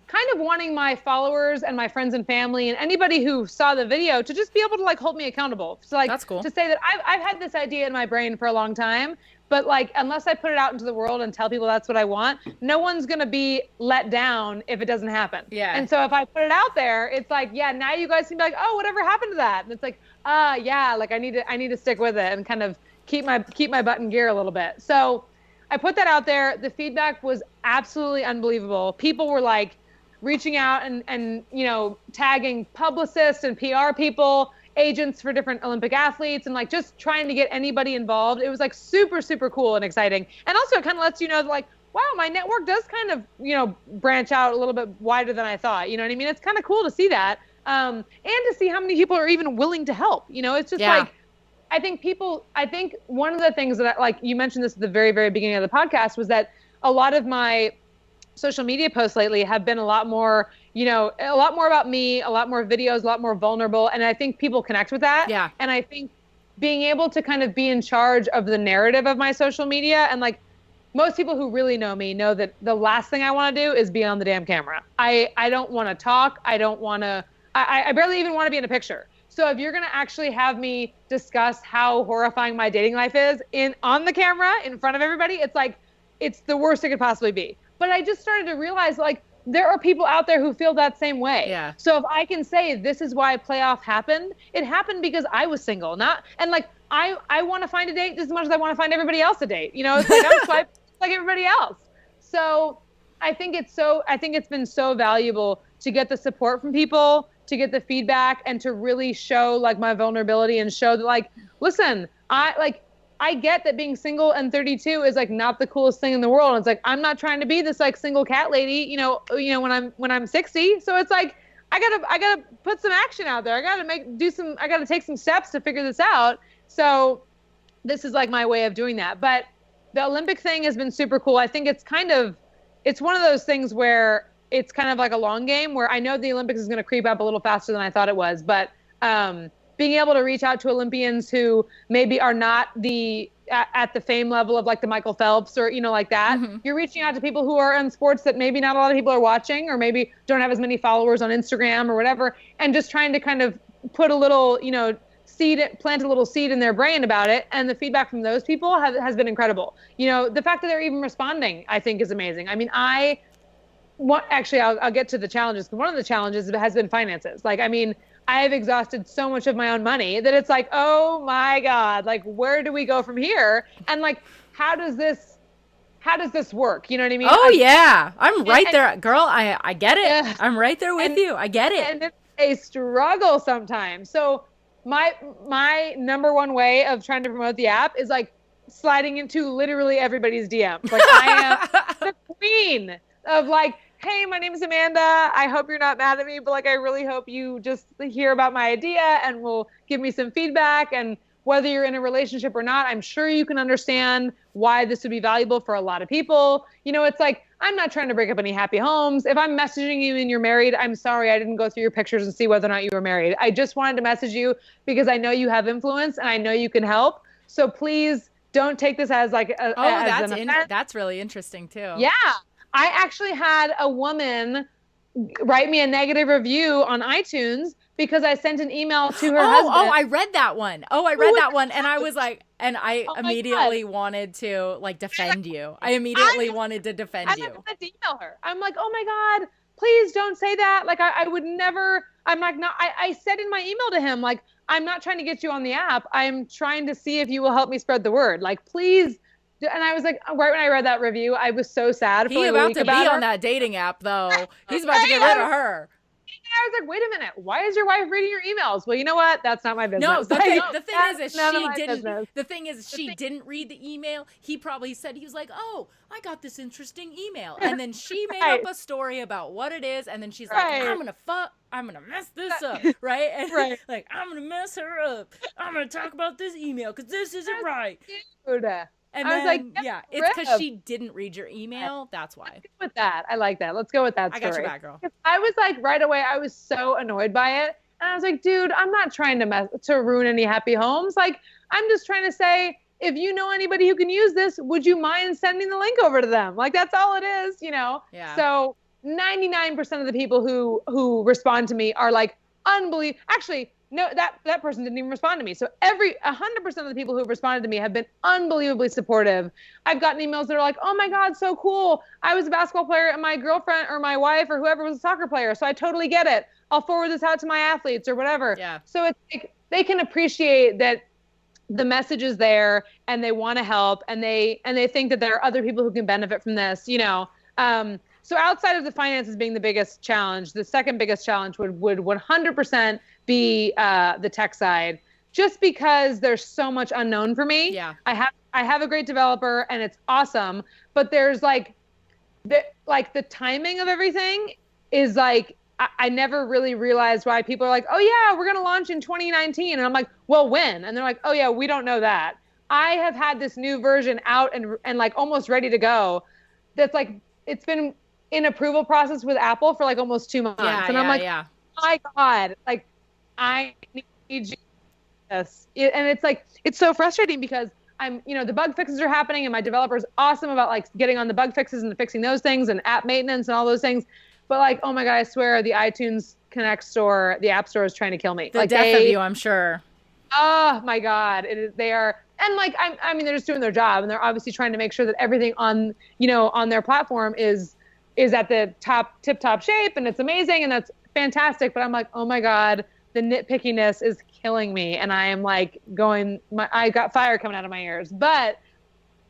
kind of wanting my followers and my friends and family and anybody who saw the video to just be able to like hold me accountable. So like That's cool. to say that I've had this idea in my brain for a long time, but like unless I put it out into the world and tell people that's what I want, no one's going to be let down if it doesn't happen. Yeah. And so if I put it out there, it's like, yeah, now you guys can be like, oh, whatever happened to that? And it's like, yeah, like I need to stick with it and kind of keep my butt in gear a little bit. So I put that out there. The feedback was absolutely unbelievable. People were like reaching out and you know, tagging publicists and PR people, agents for different Olympic athletes, and like just trying to get anybody involved. It was like super, super cool and exciting. And also it kind of lets you know that like, wow, my network does kind of, you know, branch out a little bit wider than I thought. You know what I mean? It's kind of cool to see that. And to see how many people are even willing to help. You know, it's just like, I think one of the things that, like you mentioned this at the very, very beginning of the podcast, was that a lot of my social media posts lately have been a lot more, you know, a lot more about me, a lot more videos, a lot more vulnerable. And I think people connect with that. Yeah. And I think being able to kind of be in charge of the narrative of my social media, and like most people who really know me know that the last thing I want to do is be on the damn camera. I don't want to talk. I barely even want to be in a picture. So if you're going to actually have me discuss how horrifying my dating life is on the camera in front of everybody, it's like, it's the worst it could possibly be. But I just started to realize like there are people out there who feel that same way. Yeah. So if I can say this is why playoff happened, it happened because I was single, and like I want to find a date just as much as I want to find everybody else a date. You know, it's like I'm swiped like everybody else. So I think it's been so valuable to get the support from people, to get the feedback, and to really show like my vulnerability and show that like, listen, I get that being single and 32 is like not the coolest thing in the world. It's like, I'm not trying to be this like single cat lady, you know, when I'm 60. So it's like, I gotta put some action out there. I gotta take some steps to figure this out. So this is like my way of doing that. But the Olympic thing has been super cool. I think it's one of those things where it's kind of like a long game, where I know the Olympics is going to creep up a little faster than I thought it was, but being able to reach out to Olympians who maybe are not at the fame level of like the Michael Phelps or, you know, like that. Mm-hmm. You're reaching out to people who are in sports that maybe not a lot of people are watching, or maybe don't have as many followers on Instagram or whatever, and just trying to kind of put a little, you know, plant a little seed in their brain about it. And the feedback from those people has been incredible. You know, the fact that they're even responding, I think, is amazing. I mean, actually, I'll get to the challenges. One of the challenges has been finances. Like, I mean, I've exhausted so much of my own money that it's like, oh my God, like, where do we go from here? And like, how does this work? You know what I mean? Oh yeah. I'm right there, girl. I get it. Yeah. I'm right there with you. I get it. And it's a struggle sometimes. So my number one way of trying to promote the app is like sliding into literally everybody's DMs. Like, I am the queen of like, hey, my name is Amanda. I hope you're not mad at me, but like, I really hope you just hear about my idea and will give me some feedback. And whether you're in a relationship or not, I'm sure you can understand why this would be valuable for a lot of people. You know, it's like, I'm not trying to break up any happy homes. If I'm messaging you and you're married, I'm sorry, I didn't go through your pictures and see whether or not you were married. I just wanted to message you because I know you have influence and I know you can help. So please don't take this as like that's really interesting too. Yeah. I actually had a woman write me a negative review on iTunes because I sent an email to her husband. Oh, I read that one. And I was like, and I immediately wanted to like defend you. I immediately wanted to defend you. I wanted to email her. I'm like, oh my God, please don't say that. Like, I would never, I'm like, not, I said in my email to him, like, I'm not trying to get you on the app. I'm trying to see if you will help me spread the word. Like, please. And I was like, right when I read that review, I was so sad. He's about to be on that dating app, though. He's about to get rid of her. And I was like, wait a minute. Why is your wife reading your emails? Well, you know what? That's not my business. No, the thing is she didn't read the email. He probably said, he was like, oh, I got this interesting email. And then she made up a story about what it is. And then she's like, I'm going to mess this up. Right? And like, I'm going to mess her up. I'm going to talk about this email because this isn't right. Dude. And I was like, yeah, it's because she didn't read your email. That's why. Let's go with that. I like that. Let's go with that story. I got your back, girl. I was like, right away, I was so annoyed by it. And I was like, dude, I'm not trying to ruin any happy homes. Like, I'm just trying to say, if you know anybody who can use this, would you mind sending the link over to them? Like, that's all it is, you know? Yeah. So 99% of the people who respond to me are like unbelievable. Actually, no, that person didn't even respond to me. So 100% of the people who have responded to me have been unbelievably supportive. I've gotten emails that are like, oh my God, so cool. I was a basketball player and my girlfriend or my wife or whoever was a soccer player. So I totally get it. I'll forward this out to my athletes or whatever. Yeah. So it's like, they can appreciate that the message is there and they want to help and they think that there are other people who can benefit from this, you know? So outside of the finances being the biggest challenge, the second biggest challenge would 100% be the tech side, just because there's so much unknown for me. Yeah. I have a great developer and it's awesome, but there's the timing of everything is like, I never really realized why people are like, oh yeah, we're going to launch in 2019. And I'm like, well, when? And they're like, oh yeah, we don't know that. I have had this new version out and like almost ready to go. That's like, it's been in approval process with Apple for like almost 2 months. And I'm like, oh my God, like I need you this. And it's like, it's so frustrating because the bug fixes are happening and my developer's awesome about like getting on the bug fixes and fixing those things and app maintenance and all those things. But like, oh my God, I swear the iTunes Connect store, the App Store is trying to kill me. The death of you, I'm sure. Oh my God. They are. And like, I mean, they're just doing their job and they're obviously trying to make sure that everything on their platform is at the tip top shape and it's amazing and that's fantastic. But I'm like, oh my God, the nitpickiness is killing me. And I am like I got fire coming out of my ears, but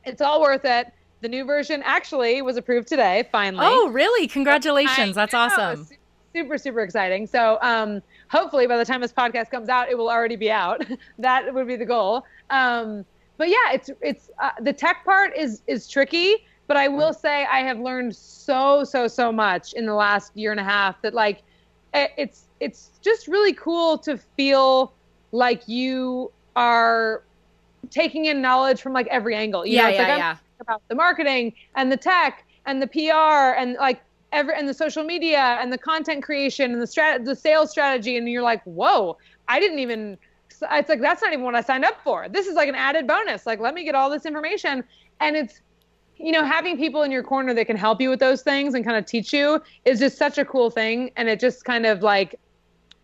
it's all worth it. The new version actually was approved today, finally. Oh, really? Congratulations. That's awesome. Super, super exciting. So hopefully by the time this podcast comes out, it will already be out. That would be the goal. But yeah, it's the tech part is tricky, but I will say I have learned so much in the last year and a half that like, it's just really cool to feel like you are taking in knowledge from like every angle. You know, it's like about the marketing and the tech and the PR and like and the social media and the content creation and the sales strategy. And you're like, whoa, it's like, that's not even what I signed up for. This is like an added bonus. Like, let me get all this information. And it's, having people in your corner that can help you with those things and kind of teach you is just such a cool thing. And it just kind of like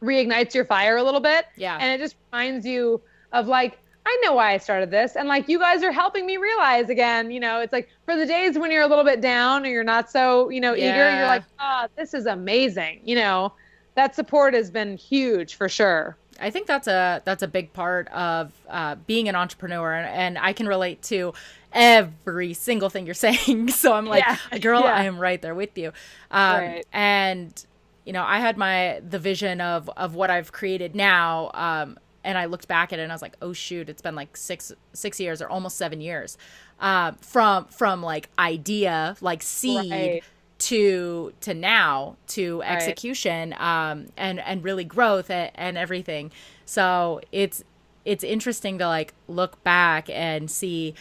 reignites your fire a little bit. Yeah. And it just reminds you of like, I know why I started this. And like, you guys are helping me realize again, it's like for the days when you're a little bit down or you're not so, eager, you're like, this is amazing. That support has been huge for sure. I think that's a big part of being an entrepreneur. And I can relate to every single thing you're saying. So I'm like, girl, I am right there with you. Right. And, I had the vision of what I've created now. And I looked back at it and I was like, oh shoot, it's been like 6 years or almost 7 years from like idea, like seed to now to execution and really growth and everything. So it's interesting to like look back and see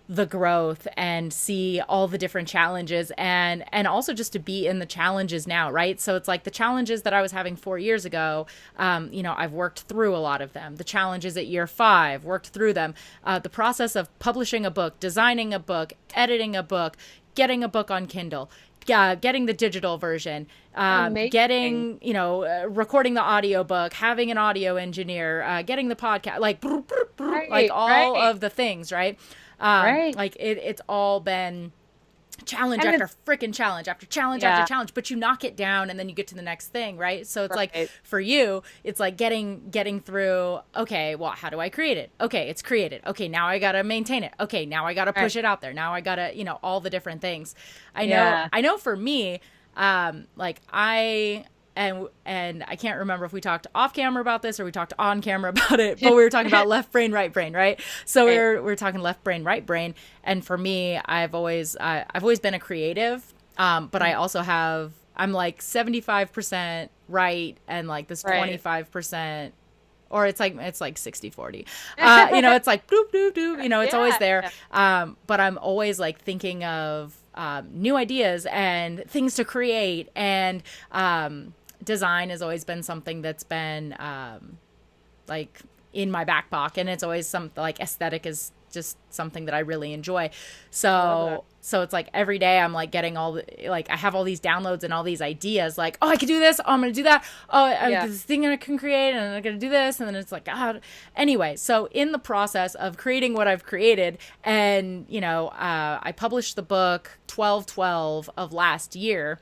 the growth and see all the different challenges and also just to be in the challenges now, right? So it's like the challenges that I was having 4 years ago, I've worked through a lot of them. The challenges at year 5, worked through them. The process of publishing a book, designing a book, editing a book, getting a book on Kindle, getting the digital version, getting, recording the audiobook, having an audio engineer, getting the podcast, like all of the things, right? Like it's all been challenge after freaking challenge after challenge after challenge, but you knock it down and then you get to the next thing, right? So it's like for you, it's like getting through, okay, well, how do I create it? Okay, it's created. Okay, now I got to maintain it. Okay, now I got to push it out there. Now I got to, all the different things. I know for me, like and I can't remember if we talked off camera about this or we talked on camera about it, but we were talking about left brain, right brain, right? So we're talking left brain, right brain. And for me, I've always been a creative, but I also I'm like 75% right and like this 25%, or it's like 60-40. It's like doop doop doop. It's always there. But I'm always like thinking of new ideas and things to create and design has always been something that's been like in my back pocket, and it's always something like aesthetic is just something that I really enjoy. So it's like every day I'm like getting all the, like I have all these downloads and all these ideas like, oh, I could do this. Oh, I'm going to do that. Oh, I have this thing I can create and I'm going to do this. And then it's like, God. Anyway, so in the process of creating what I've created and, you know, I published the book 12/12 of last year.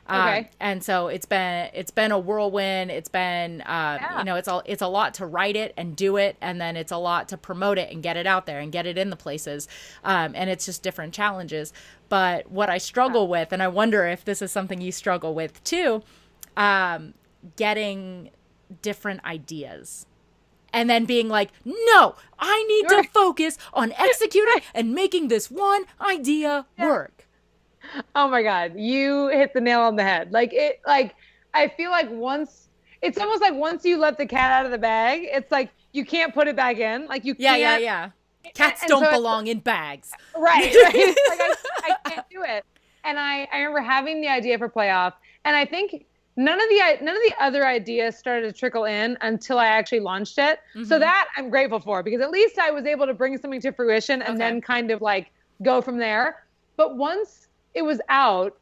And so it's been a whirlwind. It's been, you know, it's a lot to write it and do it. And then it's a lot to promote it and get it out there and get it in the places. And it's just different challenges. But what I struggle with, and I wonder if this is something you struggle with too, getting different ideas. And then being like, no, I need to focus on executing and making this one idea work. Oh my God, you hit the nail on the head. I feel like it's almost like once you let the cat out of the bag, it's like you can't put it back in. Like you can't. Yeah. Cats don't belong in bags. Right. Like I can't do it. And I remember having the idea for Playoff, and I think none of the other ideas started to trickle in until I actually launched it. Mm-hmm. So that I'm grateful for, because at least I was able to bring something to fruition and then kind of like go from there. But once it was out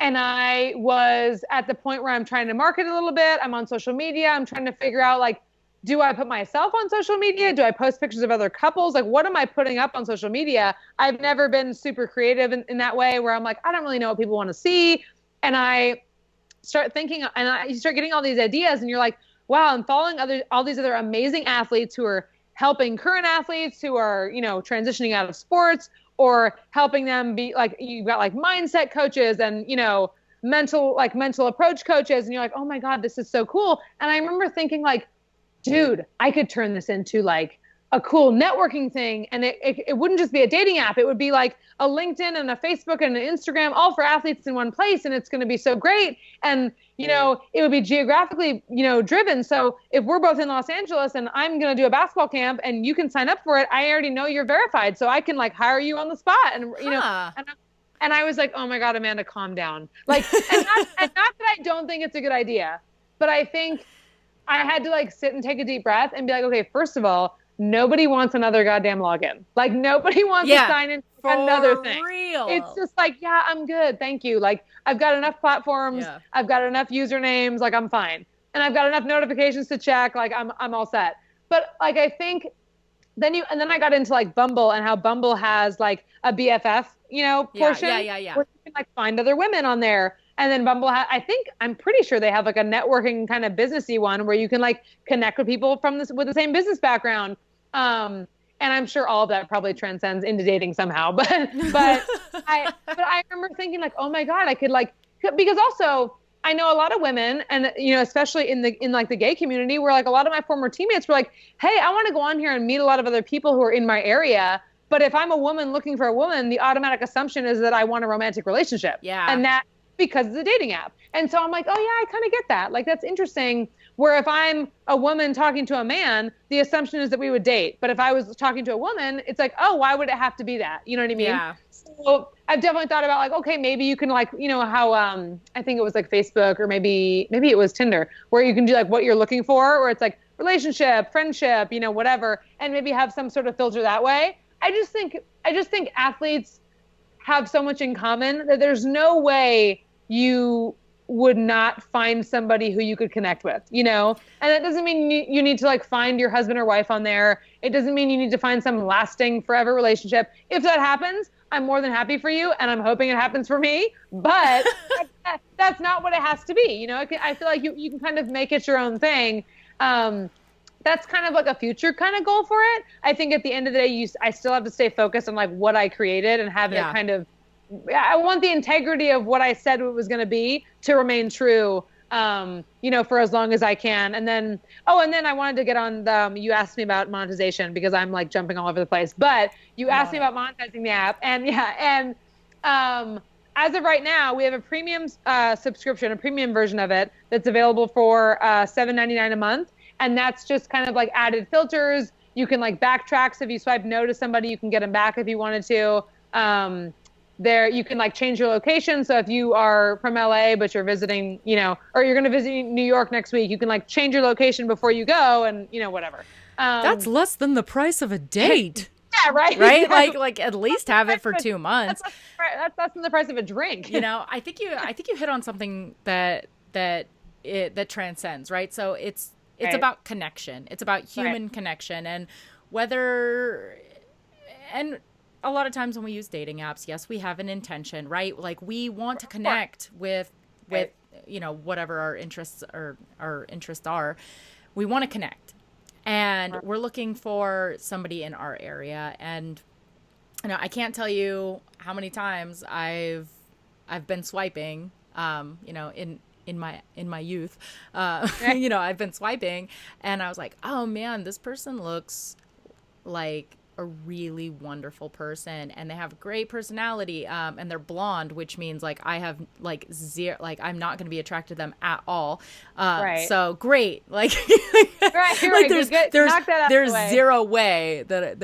and I was at the point where I'm trying to market a little bit, I'm on social media, I'm trying to figure out, like, do I put myself on social media? Do I post pictures of other couples? Like, what am I putting up on social media? I've never been super creative in that way, where I'm like, I don't really know what people want to see. And I start thinking, and you start getting all these ideas, and you're like, wow, I'm following all these other amazing athletes who are helping current athletes who are, you know, transitioning out of sports, or helping them be like, you've got like mindset coaches and, you know, mental approach coaches. And you're like, oh my God, this is so cool. And I remember thinking like, dude, I could turn this into like a cool networking thing. And it wouldn't just be a dating app. It would be like a LinkedIn and a Facebook and an Instagram, all for athletes in one place. And it's going to be so great. And, you know, it would be geographically, you know, driven. So if we're both in Los Angeles and I'm going to do a basketball camp and you can sign up for it, I already know you're verified. So I can like hire you on the spot. And, you know, and I was like, oh my God, Amanda, calm down. Like, and not that I don't think it's a good idea, but I think I had to like sit and take a deep breath and be like, okay, first of all, nobody wants another goddamn login. Like nobody wants to sign in for another thing. Real. It's just like, yeah, I'm good. Thank you. Like I've got enough platforms. Yeah. I've got enough usernames. Like I'm fine. And I've got enough notifications to check. Like I'm all set. But like, I think then I got into like Bumble, and how Bumble has like a BFF, you know, portion. Yeah. Where you can like find other women on there. And then Bumble I'm pretty sure they have like a networking kind of businessy one where you can like connect with people with the same business background. And I'm sure all of that probably transcends into dating somehow, but I remember thinking like, oh my God, I could like, because also I know a lot of women, and you know, especially in like the gay community, where like a lot of my former teammates were like, hey, I want to go on here and meet a lot of other people who are in my area. But if I'm a woman looking for a woman, the automatic assumption is that I want a romantic relationship. Yeah. And that because it's a dating app. And so I'm like, oh yeah, I kind of get that. Like, that's interesting. Where if I'm a woman talking to a man, the assumption is that we would date. But if I was talking to a woman, it's like, oh, why would it have to be that? You know what I mean? Yeah. So I've definitely thought about like, okay, maybe you can like, you know, how I think it was like Facebook, or maybe it was Tinder, where you can do like what you're looking for, where it's like relationship, friendship, you know, whatever, and maybe have some sort of filter that way. I just think athletes have so much in common that there's no way you would not find somebody who you could connect with, you know? And that doesn't mean you need to like find your husband or wife on there. It doesn't mean you need to find some lasting forever relationship. If that happens, I'm more than happy for you, and I'm hoping it happens for me, but that's not what it has to be. You know, I feel like you can kind of make it your own thing. That's kind of like a future kind of goal for it. I think at the end of the day, I still have to stay focused on like what I created and have it kind of, I want the integrity of what I said it was going to be to remain true, you know, for as long as I can. And then I wanted to get on you asked me about monetization, because I'm like jumping all over the place, but you asked me about monetizing the app, and as of right now, we have a premium subscription, a premium version of it that's available for $7.99 a month. And that's just kind of like added filters. You can like backtrack. So if you swipe no to somebody, you can get them back if you wanted to. There, you can like change your location. So if you are from LA, but you're visiting, you know, or you're going to visit New York next week, you can like change your location before you go, and, you know, whatever. That's less than the price of a date. Yeah, right. Right? Like at least have it for 2 months. That's less than the price of a drink. I think you hit on something that transcends, right? So it's Right. about connection. It's about human connection, and whether and a lot of times when we use dating apps, yes, we have an intention, right? Like we want to connect with whatever our interests are. We want to connect. And we're looking for somebody in our area, and I can't tell you how many times I've been swiping, in my youth, I've been swiping, and I was like, oh man, this person looks like a really wonderful person, and they have a great personality, and they're blonde, which means like I have like zero, like I'm not going to be attracted to them at all. So great, like, like there's zero way that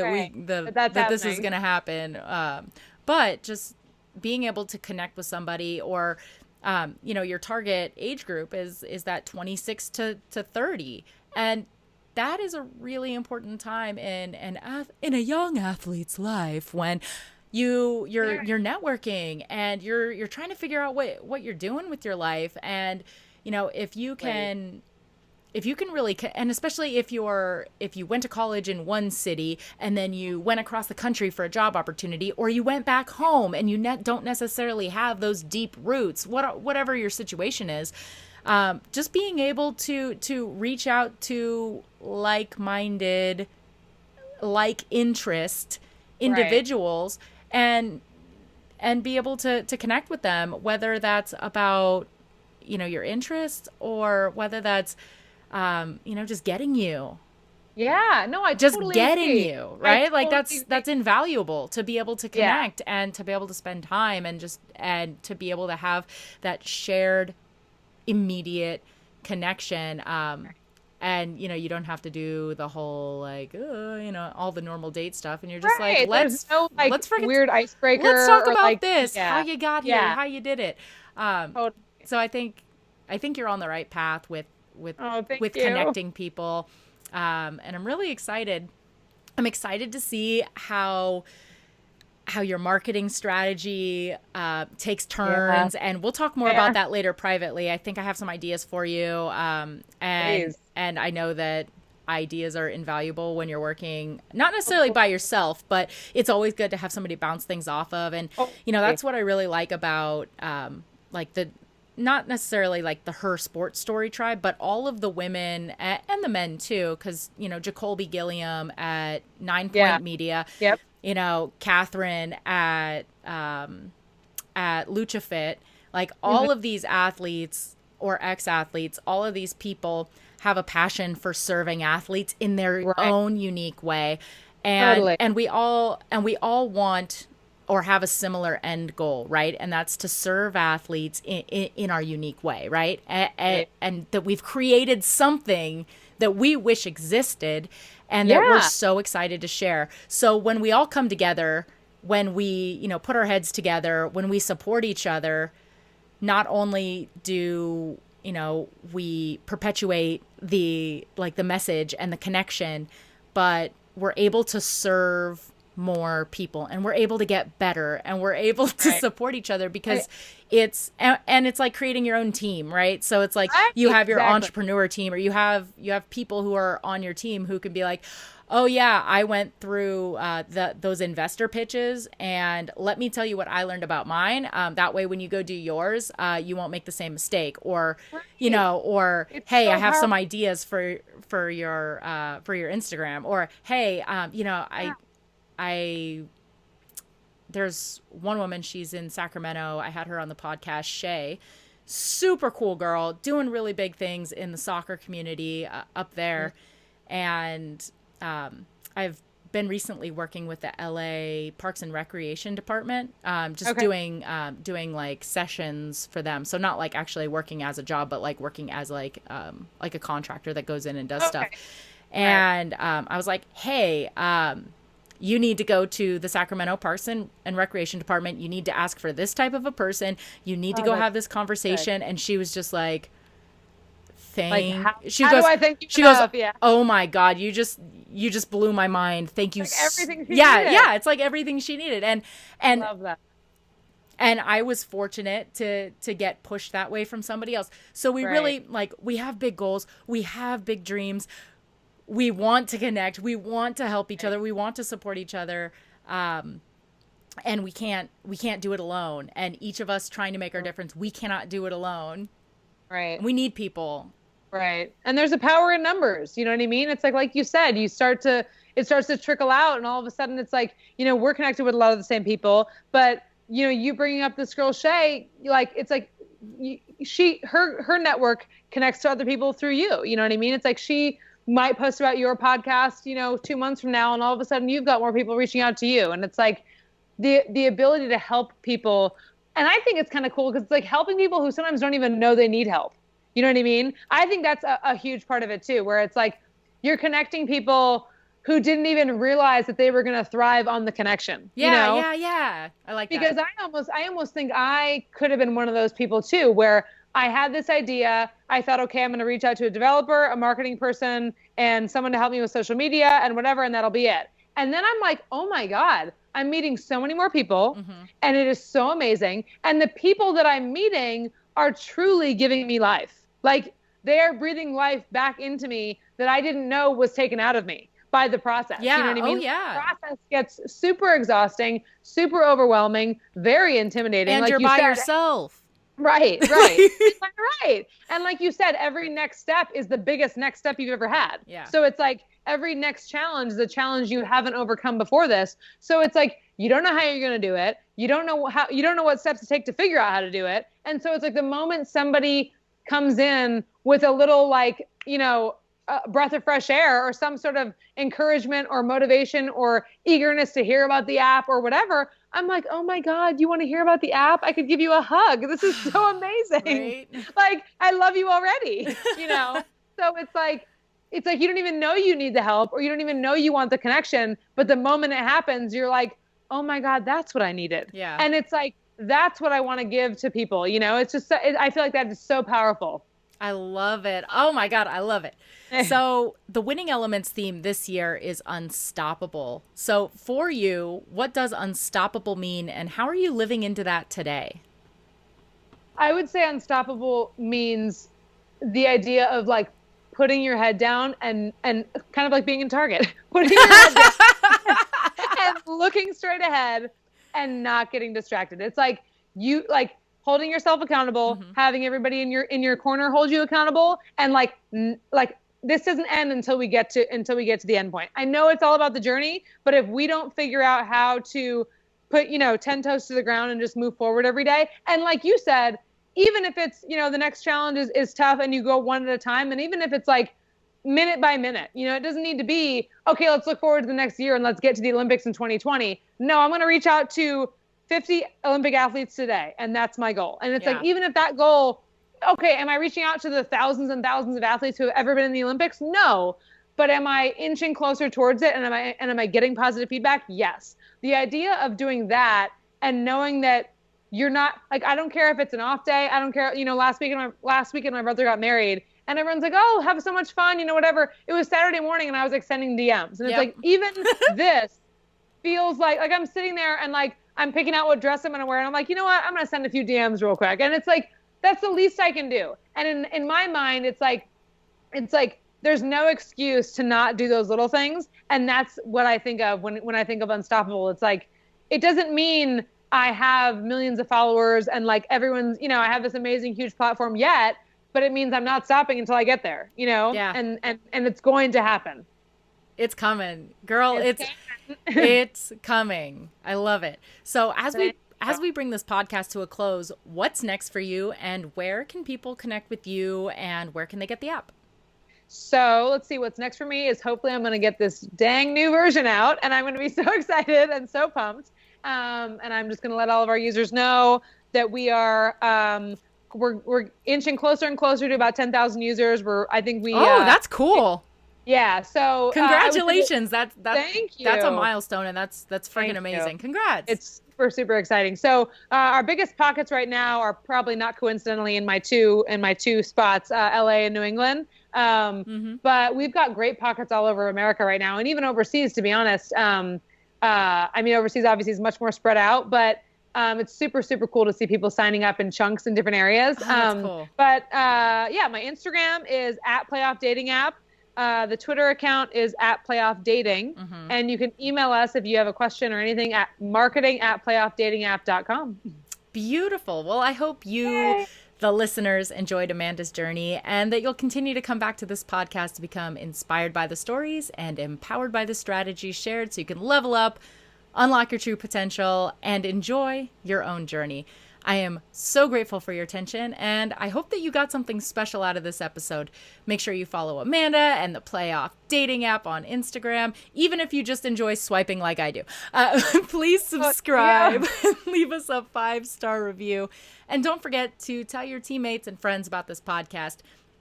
this is going to happen. But just being able to connect with somebody, or your target age group is that 26 to 30, and that is a really important time in a young athlete's life, when you're networking and you're trying to figure out what you're doing with your life. And if you can really, and especially if you went to college in one city and then you went across the country for a job opportunity, or you went back home and you don't necessarily have those deep roots, whatever your situation is, just being able to reach out to like-minded, like-interest individuals, and be able to connect with them, whether that's about your interests, or whether that's just getting you. Yeah, no, I just totally getting agree. you, right? Like that's invaluable, to be able to connect and to be able to spend time, and to be able to have that shared immediate connection. And you don't have to do the whole like all the normal date stuff, and you're just like, let's forget weird icebreaker, let's talk about like, this, how you got here, how you did it. Totally. So I think you're on the right path with connecting people, and I'm really excited. I'm excited to see how your marketing strategy takes turns, and we'll talk more about that later privately. I think I have some ideas for you, and I know that ideas are invaluable when you're working not necessarily by yourself, but it's always good to have somebody bounce things off of. And that's what I really like about like the not necessarily like the Her Sports Story tribe, but all of the women and the men too, because Jacoby Gilliam at 9 Point Media, Catherine at LuchaFit, like all of these athletes or ex-athletes, all of these people have a passion for serving athletes in their own unique way, and we all want or have a similar end goal, right? And that's to serve athletes in our unique way, right? And that we've created something that we wish existed, and that we're so excited to share. So when we all come together, when we, put our heads together, when we support each other, not only do, we perpetuate the message and the connection, but we're able to serve more people, and we're able to get better, and we're able to support each other, because it's like creating your own team, right? So it's like you have your entrepreneur team, or you have people who are on your team who can be like, oh yeah, I went through those investor pitches, and let me tell you what I learned about mine. That way, when you go do yours, you won't make the same mistake. Or, or it's hey, I have some ideas for your Instagram. Or hey, there's one woman, she's in Sacramento. I had her on the podcast, Shay. Super cool girl, doing really big things in the soccer community up there. And I've been recently working with the LA Parks and Recreation Department, doing like sessions for them. So not like actually working as a job, but like working as like a contractor that goes in and does stuff. And I was like, hey, you need to go to the Sacramento Parks and Recreation Department. You need to ask for this type of a person. You need to go have this conversation. Good. And she was just like, how do I think you goes, yeah. Oh my God, you just you just blew my mind. Thank you. Like everything she yeah, needed. yeah, it's like everything she needed. And I love that. And I was fortunate to get pushed that way from somebody else. So we really, like, we have big goals. We have big dreams. We want to connect. We want to help each other. We want to support each other. And we can't do it alone. And each of us trying to make our difference, we cannot do it alone. Right. We need people. Right. And there's a power in numbers. You know what I mean? It's like you said, it starts to trickle out, and all of a sudden it's like, we're connected with a lot of the same people, but you bringing up this girl, Shay, like, it's like her network connects to other people through you. You know what I mean? It's like she might post about your podcast, 2 months from now, and all of a sudden you've got more people reaching out to you. And it's like the ability to help people. And I think it's kind of cool because it's like helping people who sometimes don't even know they need help. You know what I mean? I think that's a huge part of it too, where it's like you're connecting people who didn't even realize that they were going to thrive on the connection. Yeah. I like that. Because I almost think I could have been one of those people too, where I had this idea. I thought, okay, I'm going to reach out to a developer, a marketing person, and someone to help me with social media and whatever, and that'll be it. And then I'm like, oh my God, I'm meeting so many more people, and it is so amazing. And the people that I'm meeting are truly giving me life. Like, they are breathing life back into me that I didn't know was taken out of me by the process. Yeah. You know what I mean? Oh, yeah. The process gets super exhausting, super overwhelming, very intimidating. And like you're by yourself. Right. Right. And like you said, every next step is the biggest next step you've ever had. Yeah. So it's like every next challenge is a challenge you haven't overcome before this. So it's like, you don't know how you're going to do it. You don't know what steps to take to figure out how to do it. And so it's like the moment somebody comes in with a little, like, a breath of fresh air or some sort of encouragement or motivation or eagerness to hear about the app or whatever, I'm like, oh my God, you want to hear about the app? I could give you a hug. This is so amazing. Right? Like, I love you already, So it's like you don't even know you need the help, or you don't even know you want the connection. But the moment it happens, you're like, oh my God, that's what I needed. Yeah. And it's like, that's what I want to give to people. It's just, I feel like that is so powerful. I love it. Oh my God, I love it. So the Winning Elements theme this year is unstoppable. So for you, what does unstoppable mean, and how are you living into that today? I would say unstoppable means the idea of like putting your head down and kind of like being in Target, putting your head down and looking straight ahead and not getting distracted. It's like you like holding yourself accountable, having everybody in your corner hold you accountable, and like this doesn't end until we get to the end point. I know it's all about the journey, but if we don't figure out how to put 10 toes to the ground and just move forward every day, and like you said, even if it's the next challenge is tough and you go one at a time, and even if it's like minute by minute, it doesn't need to be, okay, let's look forward to the next year and let's get to the Olympics in 2020. No, I'm going to reach out to 50 Olympic athletes today, and that's my goal. And it's like, even if that goal, okay, am I reaching out to the thousands and thousands of athletes who have ever been in the Olympics? No. But am I inching closer towards it, and am I getting positive feedback? Yes. The idea of doing that and knowing that you're not, like, I don't care if it's an off day. I don't care. Last weekend my brother got married, and everyone's like, oh, have so much fun, whatever. It was Saturday morning, and I was like sending DMs, and it's like, even this feels like I'm sitting there and like I'm picking out what dress I'm going to wear, and I'm like, you know what? I'm going to send a few DMs real quick. And it's like, that's the least I can do. And in my mind, it's like there's no excuse to not do those little things. And that's what I think of when I think of unstoppable. It's like, it doesn't mean I have millions of followers and like everyone's, I have this amazing, huge platform yet, but it means I'm not stopping until I get there, Yeah. And it's going to happen. It's coming, girl. It's coming. I love it. So as we bring this podcast to a close, what's next for you, and where can people connect with you, and where can they get the app? So let's see, what's next for me is hopefully I'm going to get this dang new version out, and I'm going to be so excited and so pumped. And I'm just going to let all of our users know that we are, we're inching closer and closer to about 10,000 users. That's cool. Yeah. So congratulations. Thank you. That's a milestone, and that's freaking amazing. Congrats. It's super exciting. So our biggest pockets right now are probably not coincidentally in my two spots, LA and New England. But we've got great pockets all over America right now, and even overseas, to be honest. I mean, overseas obviously is much more spread out, but it's super, super cool to see people signing up in chunks in different areas. Oh, that's cool. But yeah, my Instagram is @playoffdatingapp. The Twitter account is @playoffdating. And you can email us if you have a question or anything at marketing@playoffdatingapp.com. Beautiful. Well, I hope you, the listeners, enjoyed Amanda's journey and that you'll continue to come back to this podcast to become inspired by the stories and empowered by the strategies shared so you can level up, unlock your true potential, and enjoy your own journey. I am so grateful for your attention, and I hope that you got something special out of this episode. Make sure you follow Amanda and the Playoff Dating app on Instagram, even if you just enjoy swiping like I do. Please subscribe and leave us a 5-star review. And don't forget to tell your teammates and friends about this podcast.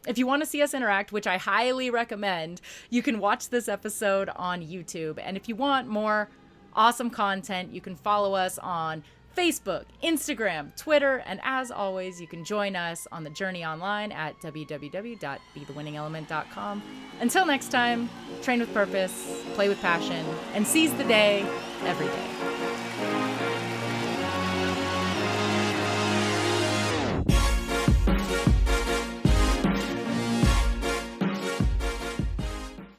If you want to see us interact, which I highly recommend, you can watch this episode on YouTube. And if you want more awesome content, you can follow us on Facebook, Instagram, Twitter, and as always, you can join us on the journey online at www.BeTheWinningElement.com. Until next time, train with purpose, play with passion, and seize the day every day.